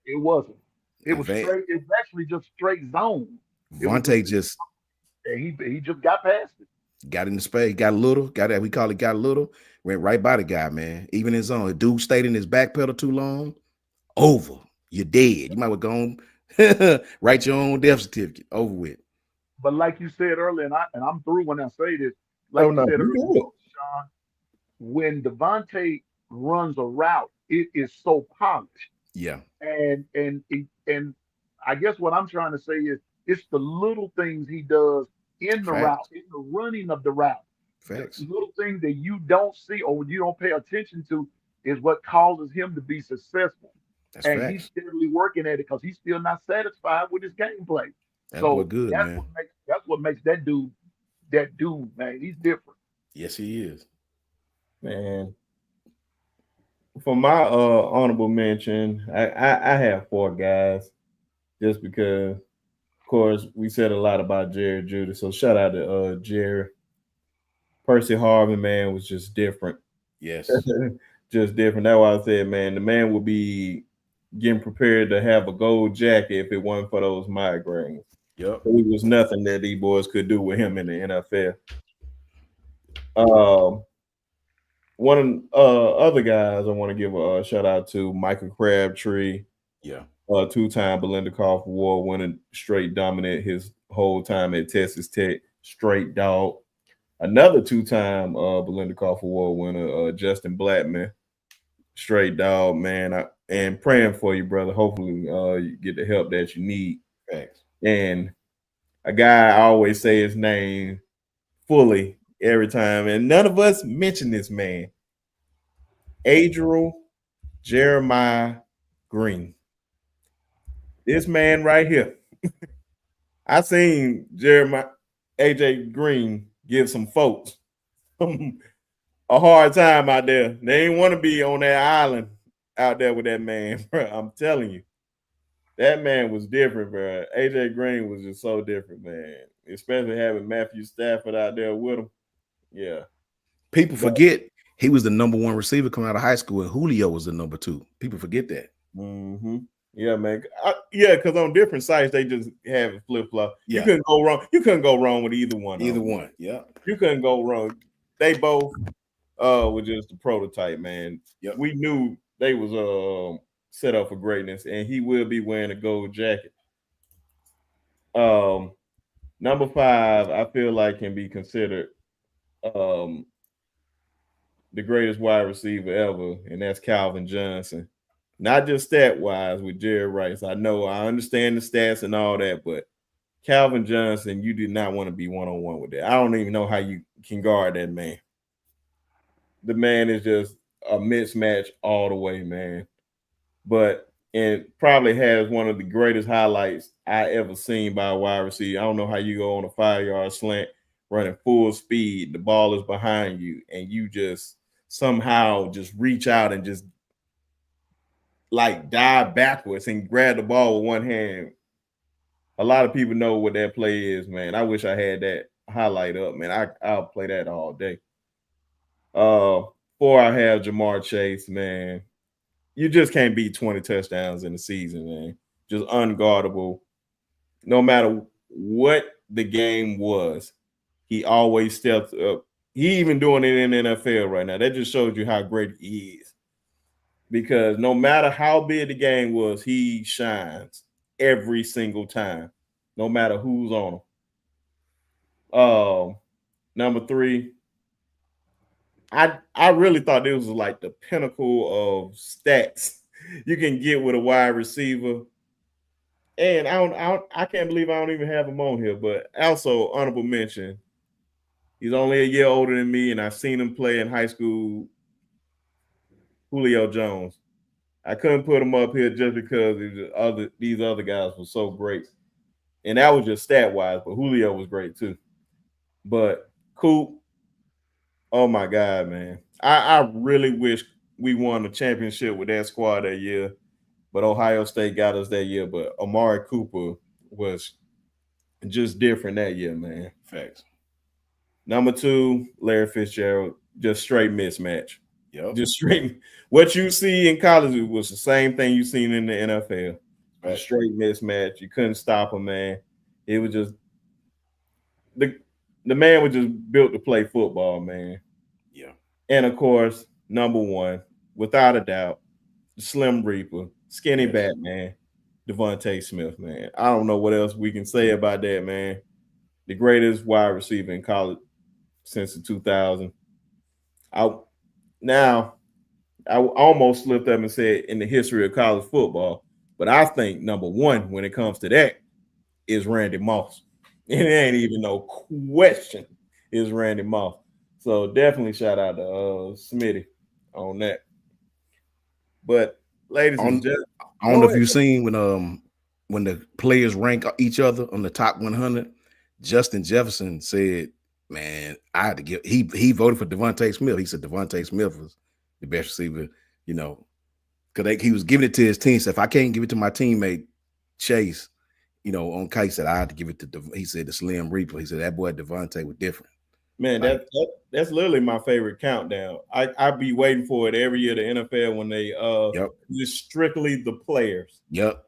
It wasn't. It was straight. It was actually just straight zone. Vontae he just got past it. Got in the space. Got a little. Got a little. Went right by the guy, man. Even in zone. The dude stayed in his back pedal too long. Over. You're dead. You might well go on write your own death certificate. Over with. But like you said earlier, and I'm through when I say this. Like you said earlier, Sean, when Devontae runs a route, it is so polished. Yeah. And I guess what I'm trying to say is it's the little things he does in the route, in the running of the route. Facts. The little things that you don't see or you don't pay attention to is what causes him to be successful. He's steadily working at it because he's still not satisfied with his gameplay. That's man. That's what makes that dude, man. He's different. Yes, he is. Man, for my honorable mention, I have 4 guys just because, of course, we said a lot about Jerry Jeudy. So shout out to Jerry. Percy Harvin, man, was just different. Yes. Just different. That's why I said, man, the man would be getting prepared to have a gold jacket if it wasn't for those migraines. Yep. There was nothing that these boys could do with him in the NFL. One other guys I want to give a shout out to, Michael Crabtree. Yeah. 2-time Belinda Crawford Award winner, straight dominant his whole time at Texas Tech, straight dog. Another 2-time Belinda Crawford Award winner, Justin Blackman, straight dog, man. And praying for you, brother. Hopefully you get the help that you need. Thanks. And a guy, I always say his name fully every time, and none of us mention this man. Adriel Jeremiah Green. This man right here. I seen AJ Green give some folks a hard time out there. They ain't want to be on that island out there with that man, bro. I'm telling you. That man was different, bro. AJ Green was just so different, man. Especially having Matthew Stafford out there with him. Yeah. People forget he was the number 1 receiver coming out of high school, and Julio was the number 2. People forget that. Mm-hmm. Yeah, man. Because on different sites they just have it flip flop. Yeah. You couldn't go wrong. You couldn't go wrong with either one. Either one. Yeah. You couldn't go wrong. They both were just the prototype, man. Yep. We knew they was set up for greatness, and he will be wearing a gold jacket. Number 5, I feel like can be considered the greatest wide receiver ever, and that's Calvin Johnson. Not just stat wise with Jerry Rice. I understand the stats and all that, but Calvin Johnson, you do not want to be one-on-one with that. I don't even know how you can guard that man. The man is just a mismatch all the way, man. But it probably has one of the greatest highlights I ever seen by a wide receiver. I don't know how you go on a 5-yard slant running full speed. The ball is behind you, and you just somehow just reach out and just like dive backwards and grab the ball with one hand. A lot of people know what that play is, man. I wish I had that highlight up, man. I'll play that all day. 4, I have Jamar Chase, man. You just can't beat 20 touchdowns in the season, man. Just unguardable. No matter what the game was, he always steps up. He even doing it in the NFL right now. That just shows you how great he is. Because no matter how big the game was, he shines every single time, no matter who's on him. Number 3, I really thought this was like the pinnacle of stats you can get with a wide receiver. And I can't believe I don't even have him on here, but also honorable mention. He's only a year older than me, and I've seen him play in high school. Julio Jones. I couldn't put him up here just because these other guys were so great. And that was just stat-wise, but Julio was great too. But Coop, oh my God, man. I really wish we won the championship with that squad that year, but Ohio State got us that year. But Amari Cooper was just different that year, man. Facts. Number 2, Larry Fitzgerald, just straight mismatch. Yep. Just straight. What you see in college was the same thing you seen in the NFL. Right. A straight mismatch. You couldn't stop him, man. It was just the man was just built to play football, man. Yeah. And of course, number 1, without a doubt, the Slim Reaper, skinny Batman, Devontae Smith, man. I don't know what else we can say about that, man. The greatest wide receiver in college since the 2000s. I almost slipped up and said in the history of college football, but I think number 1 when it comes to that is Randy Moss. And it ain't even no question is Randy Moss. So definitely shout out to Smitty on that. But ladies and gentlemen, I don't know if you've seen when the players rank each other on the top 100, Justin Jefferson said, man, I had to give he voted for Devontae Smith. He said Devontae Smith was the best receiver, you know, because he was giving it to his team. So if I can't give it to my teammate Chase, you know, on case that I had to give it to he said the Slim Reaper. He said that boy Devontae was different. Man, that's literally my favorite countdown. I be waiting for it every year, the NFL, when they just strictly the players. Yep.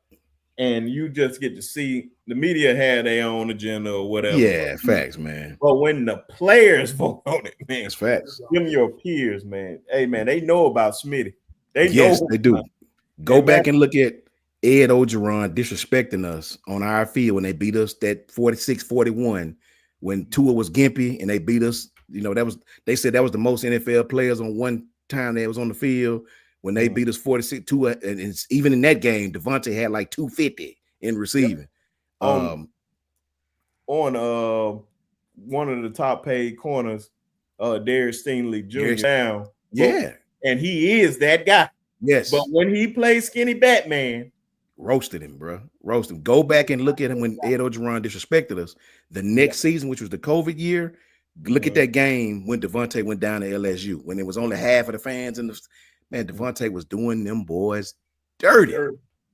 And you just get to see the media had their own agenda or whatever. Yeah, facts, man. But when the players vote on it, man, it's facts. Give them your peers, man. Hey, man, they know about Smitty. Yes, they do. Go back and look at Ed Ogeron disrespecting us on our field when they beat us that 46-41 when Tua was gimpy and they beat us. You know, they said that was the most NFL players on one time that was on the field. When they beat us 46-2, and it's, even in that game, Devontae had like 250 in receiving. On one of the top paid corners, Derek Stingley Jr. down. Yeah. And he is that guy. Yes. But when he plays skinny Batman, roasted him, bro. Roasted him. Go back and look at him when Ed Orgeron disrespected us. The next season, which was the COVID year, look at that game when Devontae went down to LSU, when it was only half of the fans in the man. Devontae was doing them boys dirty.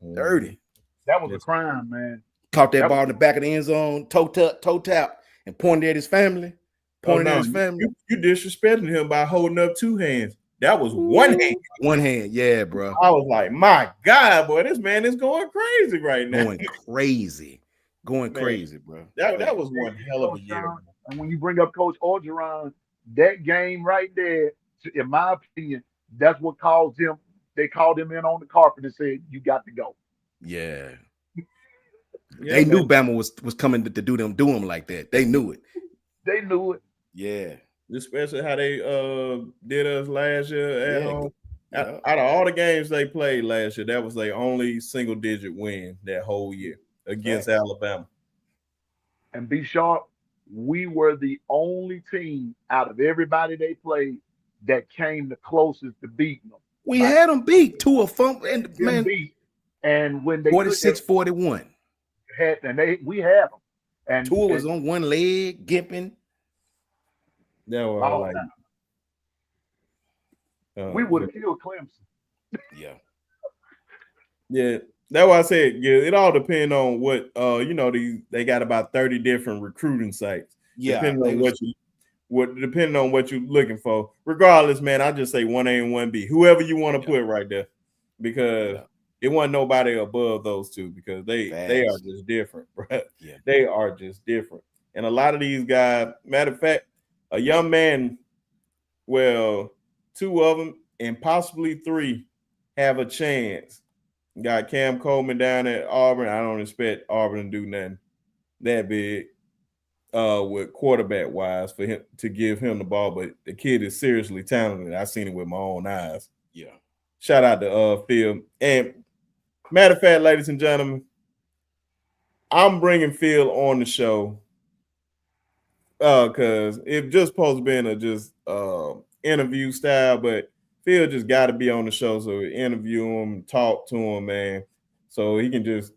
That was a crime, man. Caught that ball in the back of the end zone, toe tap, and pointed at his family. You disrespecting him by holding up two hands. That was one hand. One hand, yeah, bro. I was like, my God, boy, this man is going crazy right now. Going crazy, bro. That was one hell of a year. And when you bring up Coach Orgeron, that game right there, in my opinion, that's what caused him. They called him in on the carpet and said, "You got to go." Yeah. They knew Bama was coming to do him like that. They knew it. They knew it. Yeah. Especially how they did us last year at home. Out of all the games they played last year, that was their only single-digit win that whole year against Alabama. And be sharp, we were the only team out of everybody they played that came the closest to beating them. We had them beat to a funk and man. And when they 46-41. We had them. And Tua was on one leg, gimping. That was we would have killed Clemson. Yeah. That's why I said, it all depends on what they got about 30 different recruiting sites. Yeah. Depending on what you're looking for. Regardless, man, I just say 1A and 1B. Whoever you want to put right there. Because it wasn't nobody above those two, because they are just different, bro. Yeah. They are just different. And a lot of these guys, matter of fact, a young man, well, two of them and possibly three have a chance. Got Cam Coleman down at Auburn. I don't expect Auburn to do nothing that big with quarterback wise for him to give him the ball, but the kid is seriously talented. I've seen it with my own eyes. Yeah. Shout out to Phil. And matter of fact, ladies and gentlemen, I'm bringing Phil on the show because it's just supposed to be in a just interview style, but Phil just got to be on the show, so we interview him, talk to him, man, so he can just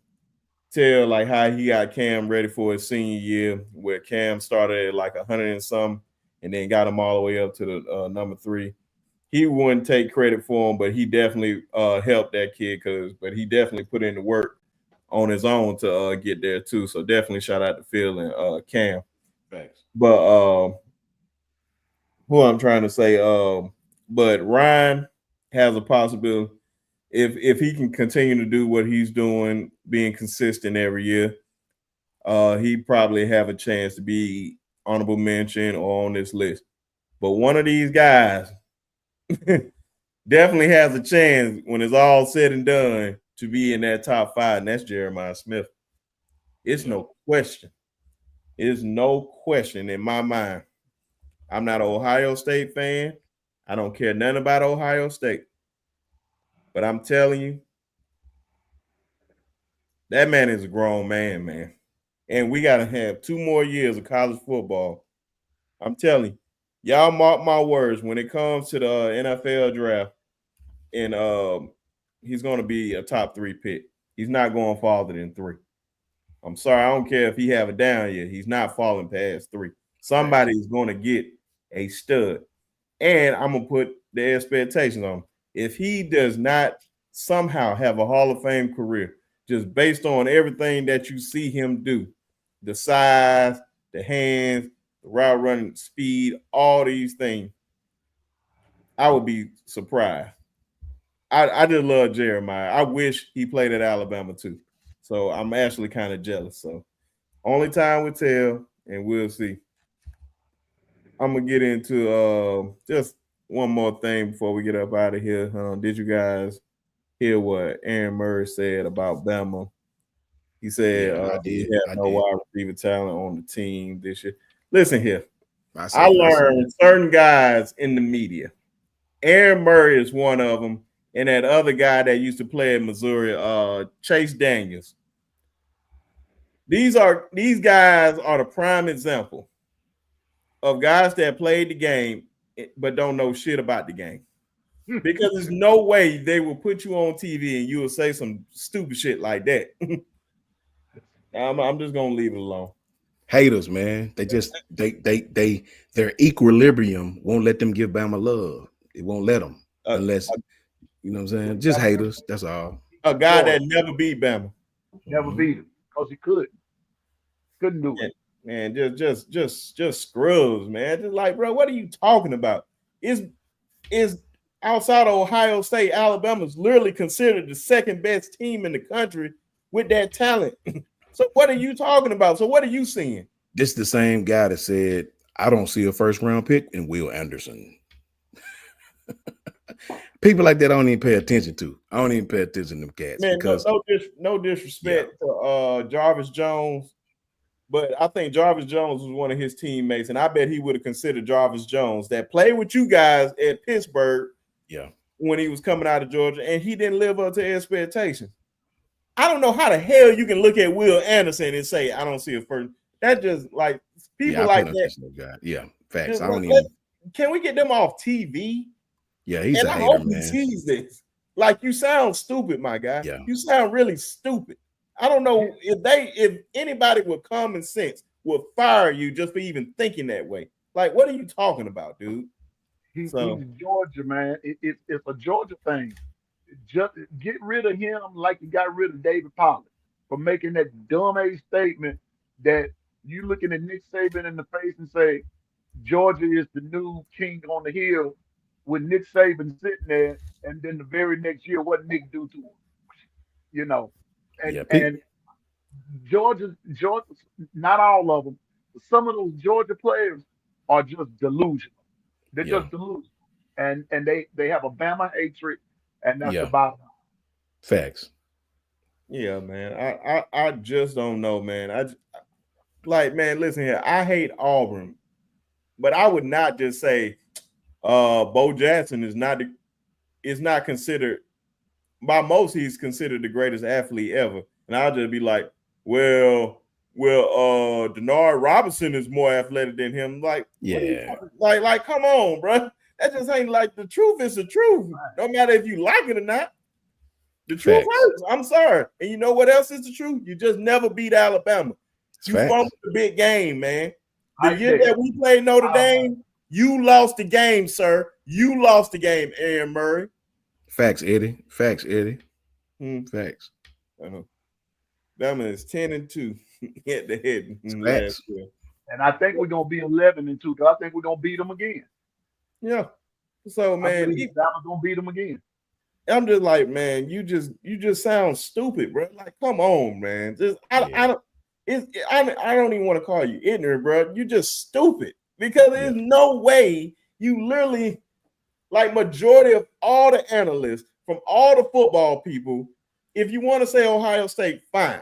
tell like how he got Cam ready for his senior year, where Cam started at like 100 and some, and then got him all the way up to the number 3. He wouldn't take credit for him, but he definitely helped that kid, but he definitely put in the work on his own to get there too. So definitely shout out to Phil and Cam. Thanks. But who I'm trying to say, but Ryan has a possibility if he can continue to do what he's doing, being consistent every year. He probably have a chance to be honorable mention or on this list. But one of these guys definitely has a chance when it's all said and done to be in that top 5, and that's Jeremiah Smith. It's no question. It's no question in my mind. I'm not an Ohio State fan. I don't care nothing about Ohio State. But I'm telling you, that man is a grown man. And we got to have 2 more years of college football. I'm telling you, y'all mark my words, when it comes to the NFL draft, and he's going to be a top 3 pick. He's not going farther than 3. I'm sorry, I don't care if he have it down yet. He's not falling past 3. Somebody's going to get a stud. And I'm going to put the expectations on him. If he does not somehow have a Hall of Fame career, just based on everything that you see him do, the size, the hands, the route running speed, all these things, I would be surprised. I just love Jeremiah. I wish he played at Alabama too. So I'm actually kind of jealous. So only time will tell, and we'll see. I'm going to get into just one more thing before we get up out of here. Did you guys hear what Aaron Murray said about Bama? He said he had no wide receiver talent on the team this year. Listen here. I learned certain guys in the media. Aaron Murray is one of them. And that other guy that used to play in Missouri, Chase Daniels. These guys are the prime example of guys that played the game but don't know shit about the game. Because there's no way they will put you on TV and you will say some stupid shit like that. I'm just gonna leave it alone. Haters, man. Their equilibrium won't let them give Bama love. It won't let them unless you know what I'm saying. Just haters. That's all. A guy that never beat Bama. Never beat him because he couldn't do it. Man, just scrubs, man. Just like, bro, what are you talking about? Is outside of Ohio State, Alabama's literally considered the second best team in the country with that talent. So what are you talking about? So what are you seeing? This is the same guy that said, I don't see a first round pick in Will Anderson. People like that I don't even pay attention to. I don't even pay attention to them cats. Man, because no disrespect to Jarvis Jones, but I think Jarvis Jones was one of his teammates, and I bet he would have considered Jarvis Jones that played with you guys at Pittsburgh when he was coming out of Georgia, and he didn't live up to expectations. I don't know how the hell you can look at Will Anderson and say, I don't see a first. That just like people like that. Yeah, facts. Can we get them off TV? Yeah, he's and a I hater, hope man. he sees this. Like, you sound stupid, my guy. Yeah. You sound really stupid. I don't know if anybody with common sense would fire you just for even thinking that way. Like, what are you talking about, dude? He's Georgia, man. It's a Georgia thing. Just get rid of him like you got rid of David Pollard for making that dumb statement that you looking at Nick Saban in the face and say Georgia is the new king on the hill with Nick Saban sitting there, and then the very next year, what Nick do to him? You know, and Georgia, not all of them, but some of those Georgia players are just delusional. They're just delusional, and they have a Bama hatred. And that's about facts. Yeah, man. I just don't know, man. Man, listen here. I hate Auburn, but I would not just say Bo Jackson is not considered by most. He's considered the greatest athlete ever, and I'll just be like, well, Denard Robinson is more athletic than him. Like, like, come on, bro. That just ain't like the truth is the truth. No matter if you like it or not. The truth hurts. I'm sorry. And you know what else is the truth? You just never beat Alabama. You fumbled the big game, man. The year that we played Notre Dame, you lost the game, sir. You lost the game, Aaron Murray. Facts, Eddie. Facts. Bama is 10-2 at the head last year. And I think we're gonna be 11-2 because I think we're gonna beat them again. Yeah. So, man, Bama's gonna beat them again. I'm just like, man, you just sound stupid, bro. Like, come on, man. I don't even want to call you ignorant, bro. You're just stupid because there's no way you literally, like, majority of all the analysts from all the football people, if you want to say Ohio State, fine.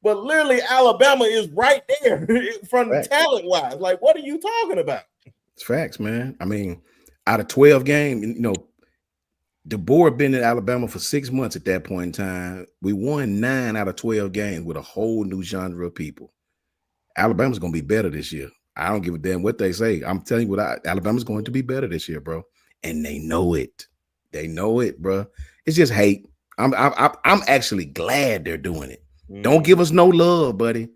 But literally, Alabama is right there from talent wise. Like, what are you talking about? It's facts, man. I mean, out of 12 games, you know, DeBoer had been in Alabama for 6 months at that point in time. We won 9 out of 12 games with a whole new genre of people. Alabama's going to be better this year. I don't give a damn what they say. I'm telling you Alabama's going to be better this year, bro. And they know it. They know it, bro. It's just hate. I'm actually glad they're doing it. Don't give us no love, buddy.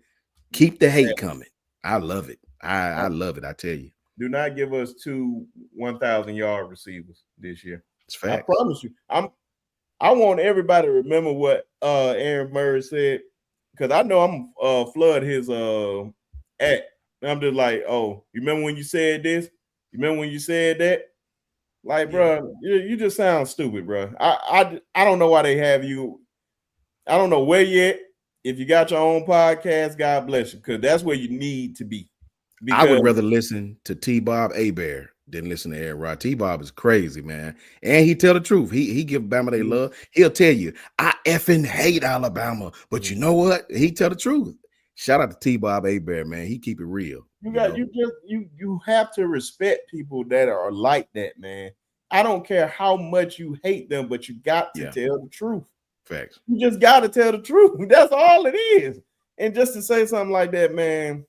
Keep the hate coming. I love it. I love it. I tell you. Do not give us 2 1,000-yard receivers this year. It's fact. I promise you. I want everybody to remember what Aaron Murray said, because I know I'm flood his act. And I'm just like, oh, you remember when you said this? You remember when you said that? Like, bro, you just sound stupid, bro. I don't know why they have you. I don't know where yet. If you got your own podcast, God bless you, because that's where you need to be. I would rather listen to T-Bob Hebert than listen to Aaron Rodgers. T-Bob is crazy, man. And he tell the truth. He give Bama they love. He'll tell you, I effing hate Alabama. But you know what? He tell the truth. Shout out to T-Bob Hebert, man. He keep it real. You have to respect people that are like that, man. I don't care how much you hate them, but you got to tell the truth. Facts. You just got to tell the truth. That's all it is. And just to say something like that, man,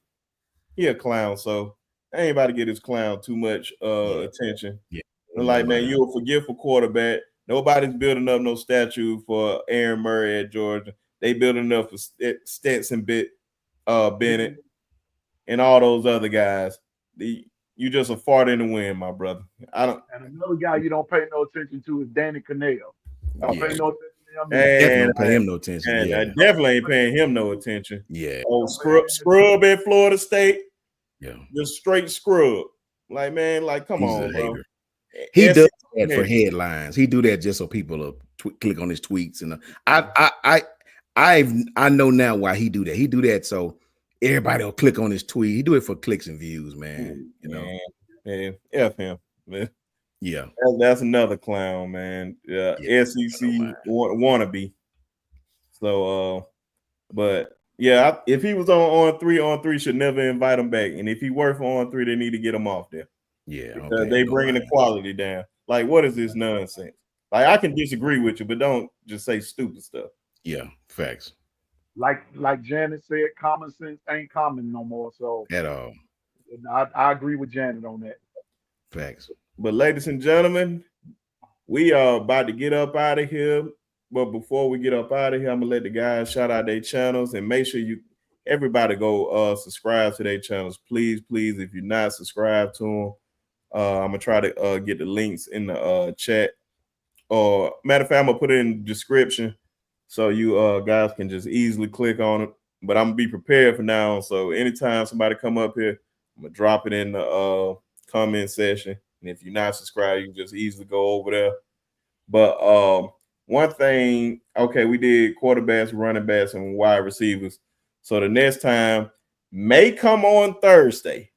he a clown, so I ain't about to get his clown too much attention. Yeah. Like, man, you're a forgetful quarterback. Nobody's building up no statue for Aaron Murray at Georgia. They building up for Stetson Bennett and all those other guys. You just a fart in the wind, my brother. And another guy you don't pay no attention to is Danny Cannell. Don't pay no attention to him. Definitely don't pay him no attention. And I definitely ain't paying him no attention. Yeah. Oh, scrub at Florida State. Yeah. Just straight scrub. Like, man, like, come on, bro. He does that for headlines. He do that just so people will click on his tweets. And I know now why he do that. He do that so everybody will click on his tweet. He do it for clicks and views, man. You know, man, F him, man. Yeah, that's another clown, man. SEC wannabe. So, but yeah, if he was on three, should never invite him back. And if he worked for On 3, they need to get him off there. Yeah, because they bringing the quality down. Like, what is this nonsense? Like, I can disagree with you, but don't just say stupid stuff. Yeah, facts. Like Janet said, common sense ain't common no more. So at all. I agree with Janet on that. Facts. But ladies and gentlemen, we are about to get up out of here. But before we get up out of here, I'm gonna let the guys shout out their channels and make sure everybody go subscribe to their channels. Please, if you're not subscribed to them, I'm gonna try to get the links in the chat. Or matter of fact, I'm gonna put it in the description so you guys can just easily click on it. But I'm gonna be prepared for now. So anytime somebody come up here, I'm gonna drop it in the comment section. And if you're not subscribed, you can just easily go over there. But one thing, okay, we did quarterbacks, running backs, and wide receivers. So the next time may come on Thursday.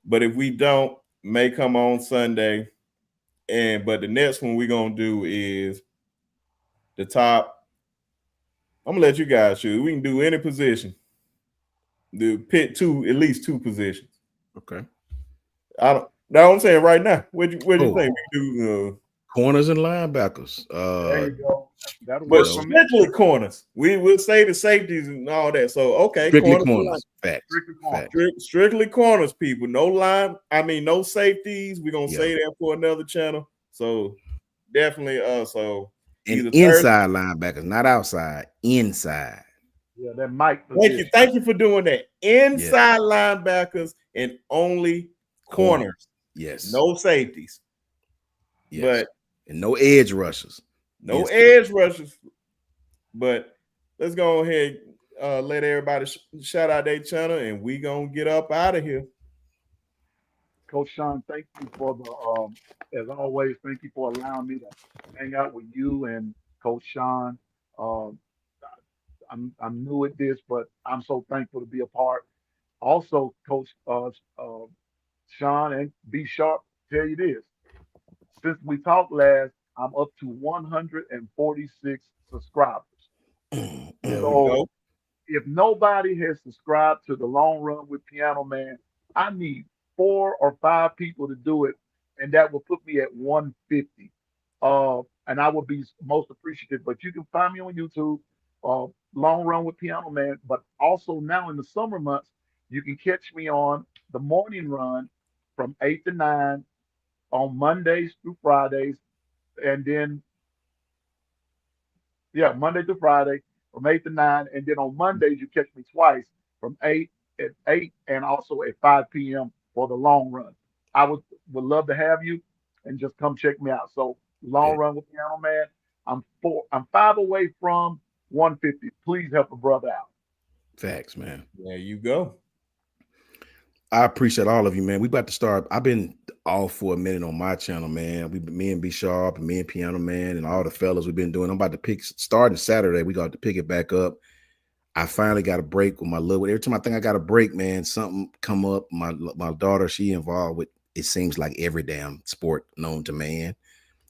But if we don't, may come on Sunday. But the next one we're gonna do is the top. I'm gonna let you guys choose. We can do any position. Pick at least two positions. Okay. Now I'm saying right now. What you think we do? Corners and linebackers. There you go. But strictly corners. We will say the safeties and all that. So okay, strictly corners. Facts. Strictly corners, people. No safeties. We're gonna say that for another channel. So definitely so and inside linebackers, not outside, inside. Yeah, that might. Thank you for doing that. Inside linebackers and only corners. Yes. No safeties. Yes. And no edge rushers. Edge rushers. But let's go ahead let everybody shout out their channel and we gonna get up out of here. Coach Sean, thank you for the as always, thank you for allowing me to hang out with you and Coach Sean. I'm new at this, but I'm so thankful to be a part. Also, Coach Sean and Be Sharp, tell you this. Since we talked last, I'm up to 146 subscribers. So if nobody has subscribed to the Long Run with Piano Man, I need 4 or 5 people to do it, and that will put me at 150. And I would be most appreciative. But you can find me on YouTube, Long Run with Piano Man. But also now in the summer months, you can catch me on the morning run from 8 to 9 on Mondays through Fridays, and then Monday through Friday from 8 to 9, and then on Mondays you catch me twice from 8 and also at 5 p.m. for the long run. I would love to have you and just come check me out. So Long Run with Piano Man. I'm 5 away from 150. Please help a brother out. Facts, man. There you go. I appreciate all of you, man. We about to start. I've been off for a minute on my channel, man. Me and Be Sharp and me and Piano Man and all the fellas we've been doing. I'm about to starting Saturday. We got to pick it back up. I finally got a break with my little. Every time I think I got a break, man, something come up. My daughter, she involved with, it seems like every damn sport known to man,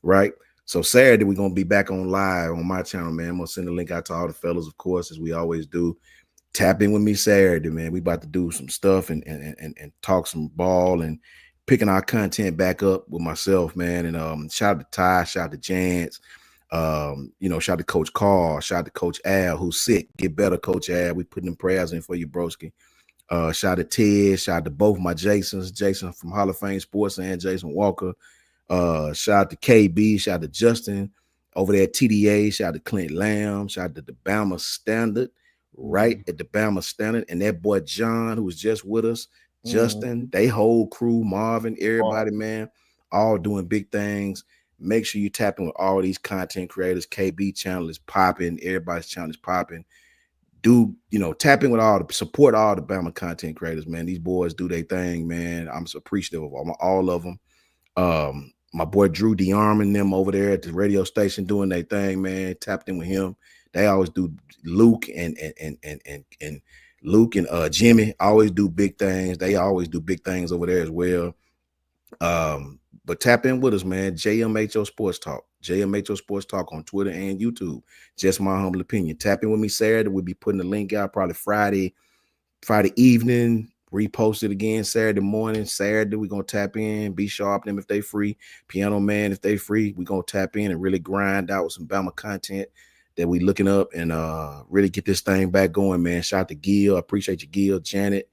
right? So Saturday we're gonna be back on live on my channel, man. I'm gonna send the link out to all the fellas, of course, as we always do. Tap in with me Saturday, man. We about to do some stuff and talk some ball and picking our content back up with myself, man. And shout out to Ty, shout out to Jance, shout out to Coach Carl, shout out to Coach Al, who's sick. Get better, Coach Al. We putting them prayers in for you, broski. Shout out to Ted. Shout out to both my Jasons, Jason from Hall of Fame Sports and Jason Walker. Shout out to KB. Shout out to Justin over there at TDA. Shout out to Clint Lamb. Shout out to the Bama Standard, right at the Bama Standard. And that boy John, who was just with us, Justin, they whole crew, Marvin, everybody, man, all doing big things. Make sure you tap in with all these content creators. KB channel is popping. Everybody's channel is popping. Do, tap in with support all the Bama content creators, man. These boys do their thing, man. I'm so appreciative of all of them. My boy Drew DeArm and them over there at the radio station doing their thing, man. Tapped in with him. They always do. Luke and Luke and Jimmy always do big things. They always do big things over there as well. But tap in with us, man. JMHO Sports Talk. JMHO Sports Talk on Twitter and YouTube. Just my humble opinion. Tap in with me Saturday. We'll be putting the link out probably Friday evening. Repost it again Saturday morning. Saturday, we're going to tap in. Be sharp them if they free. Piano Man, if they free, we're going to tap in and really grind out with some Bama content that we looking up and really get this thing back going, man. Shout out to Gil. I appreciate you, Gil, Janet,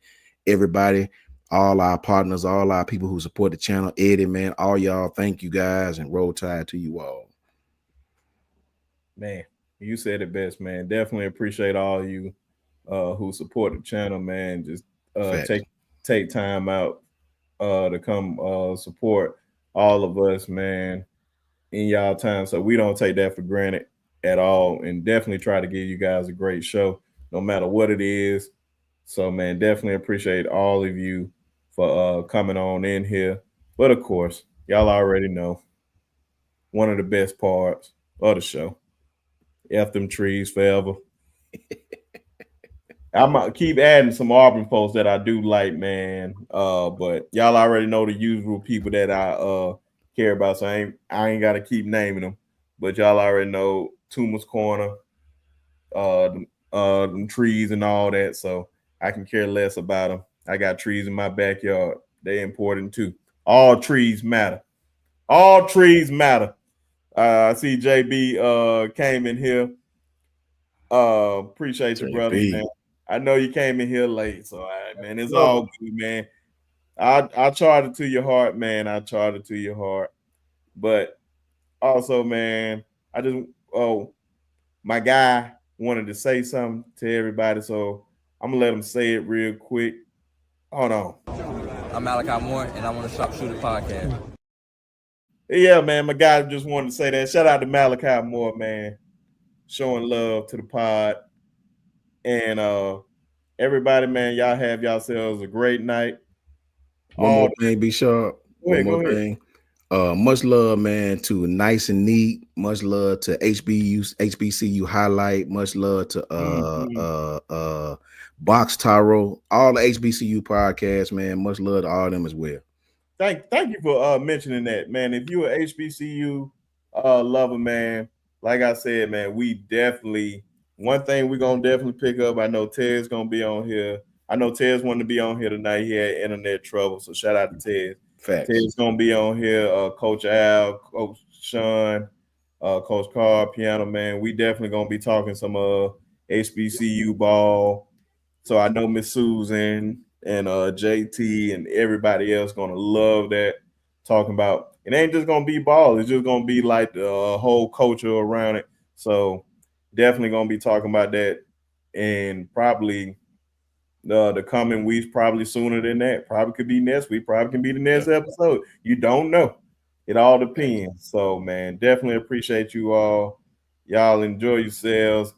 everybody, all our partners, all our people who support the channel. Eddie, man, all y'all, thank you guys, and roll tide to you all. Man, you said it best, man. Definitely appreciate all you who support the channel, man. Just take time out to come support all of us, man, in y'all time. So we don't take that for granted at all, and definitely try to give you guys a great show no matter what it is. So, man, definitely appreciate all of you for coming on in here. But of course, y'all already know one of the best parts of the show. F them trees forever. I'm gonna keep adding some Auburn posts that I do like, man. But y'all already know the usual people that I care about, so I ain't gotta keep naming them. But y'all already know Toomer's Corner, them trees and all that. So I can care less about them. I got trees in my backyard. They're important too. All trees matter. All trees matter. I see JB came in here. Appreciate you, brother, man. I know you came in here late, so man, it's all good, man. I charge it to your heart, man. I charge it to your heart. But also, man, my guy wanted to say something to everybody, so I'm gonna let him say it real quick. Hold on. I'm Malachi Moore, and I want to Sharp Shooter Podcast. Yeah, man, my guy just wanted to say that. Shout out to Malachi Moore, man, showing love to the pod. And everybody, man, y'all have yourselves a great night. One more thing, be sharp. One more thing. Much love, man, to Nice and Neat. Much love to HBCU Highlight. Much love to Box Taro. All the HBCU podcasts, man. Much love to all of them as well. Thank you for mentioning that, man. If you're a HBCU lover, man, like I said, man, we definitely, one thing we're gonna definitely pick up. I know Ted's gonna be on here. I know Ted's wanted to be on here tonight. He had internet trouble, so shout out to Ted. Facts. Ted's gonna be on here. Coach Al, Coach Sean, Coach Carr, Piano Man. We definitely gonna be talking some HBCU ball. So I know Miss Susan and JT and everybody else gonna love that. Talking about it ain't just gonna be ball. It's just gonna be like the whole culture around it. So definitely gonna be talking about that, and probably the coming weeks, probably sooner than that. Probably could be next week. Probably can be the next episode. You don't know. It all depends. So, man, definitely appreciate you all. Y'all enjoy yourselves.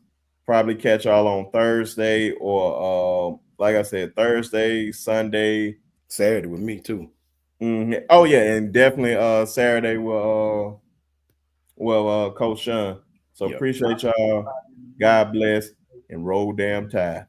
Probably catch y'all on Thursday or, like I said, Thursday, Sunday, Saturday with me too. Mm-hmm. Oh yeah, and definitely Saturday with Coach Sean. So appreciate y'all. God bless and roll damn tide.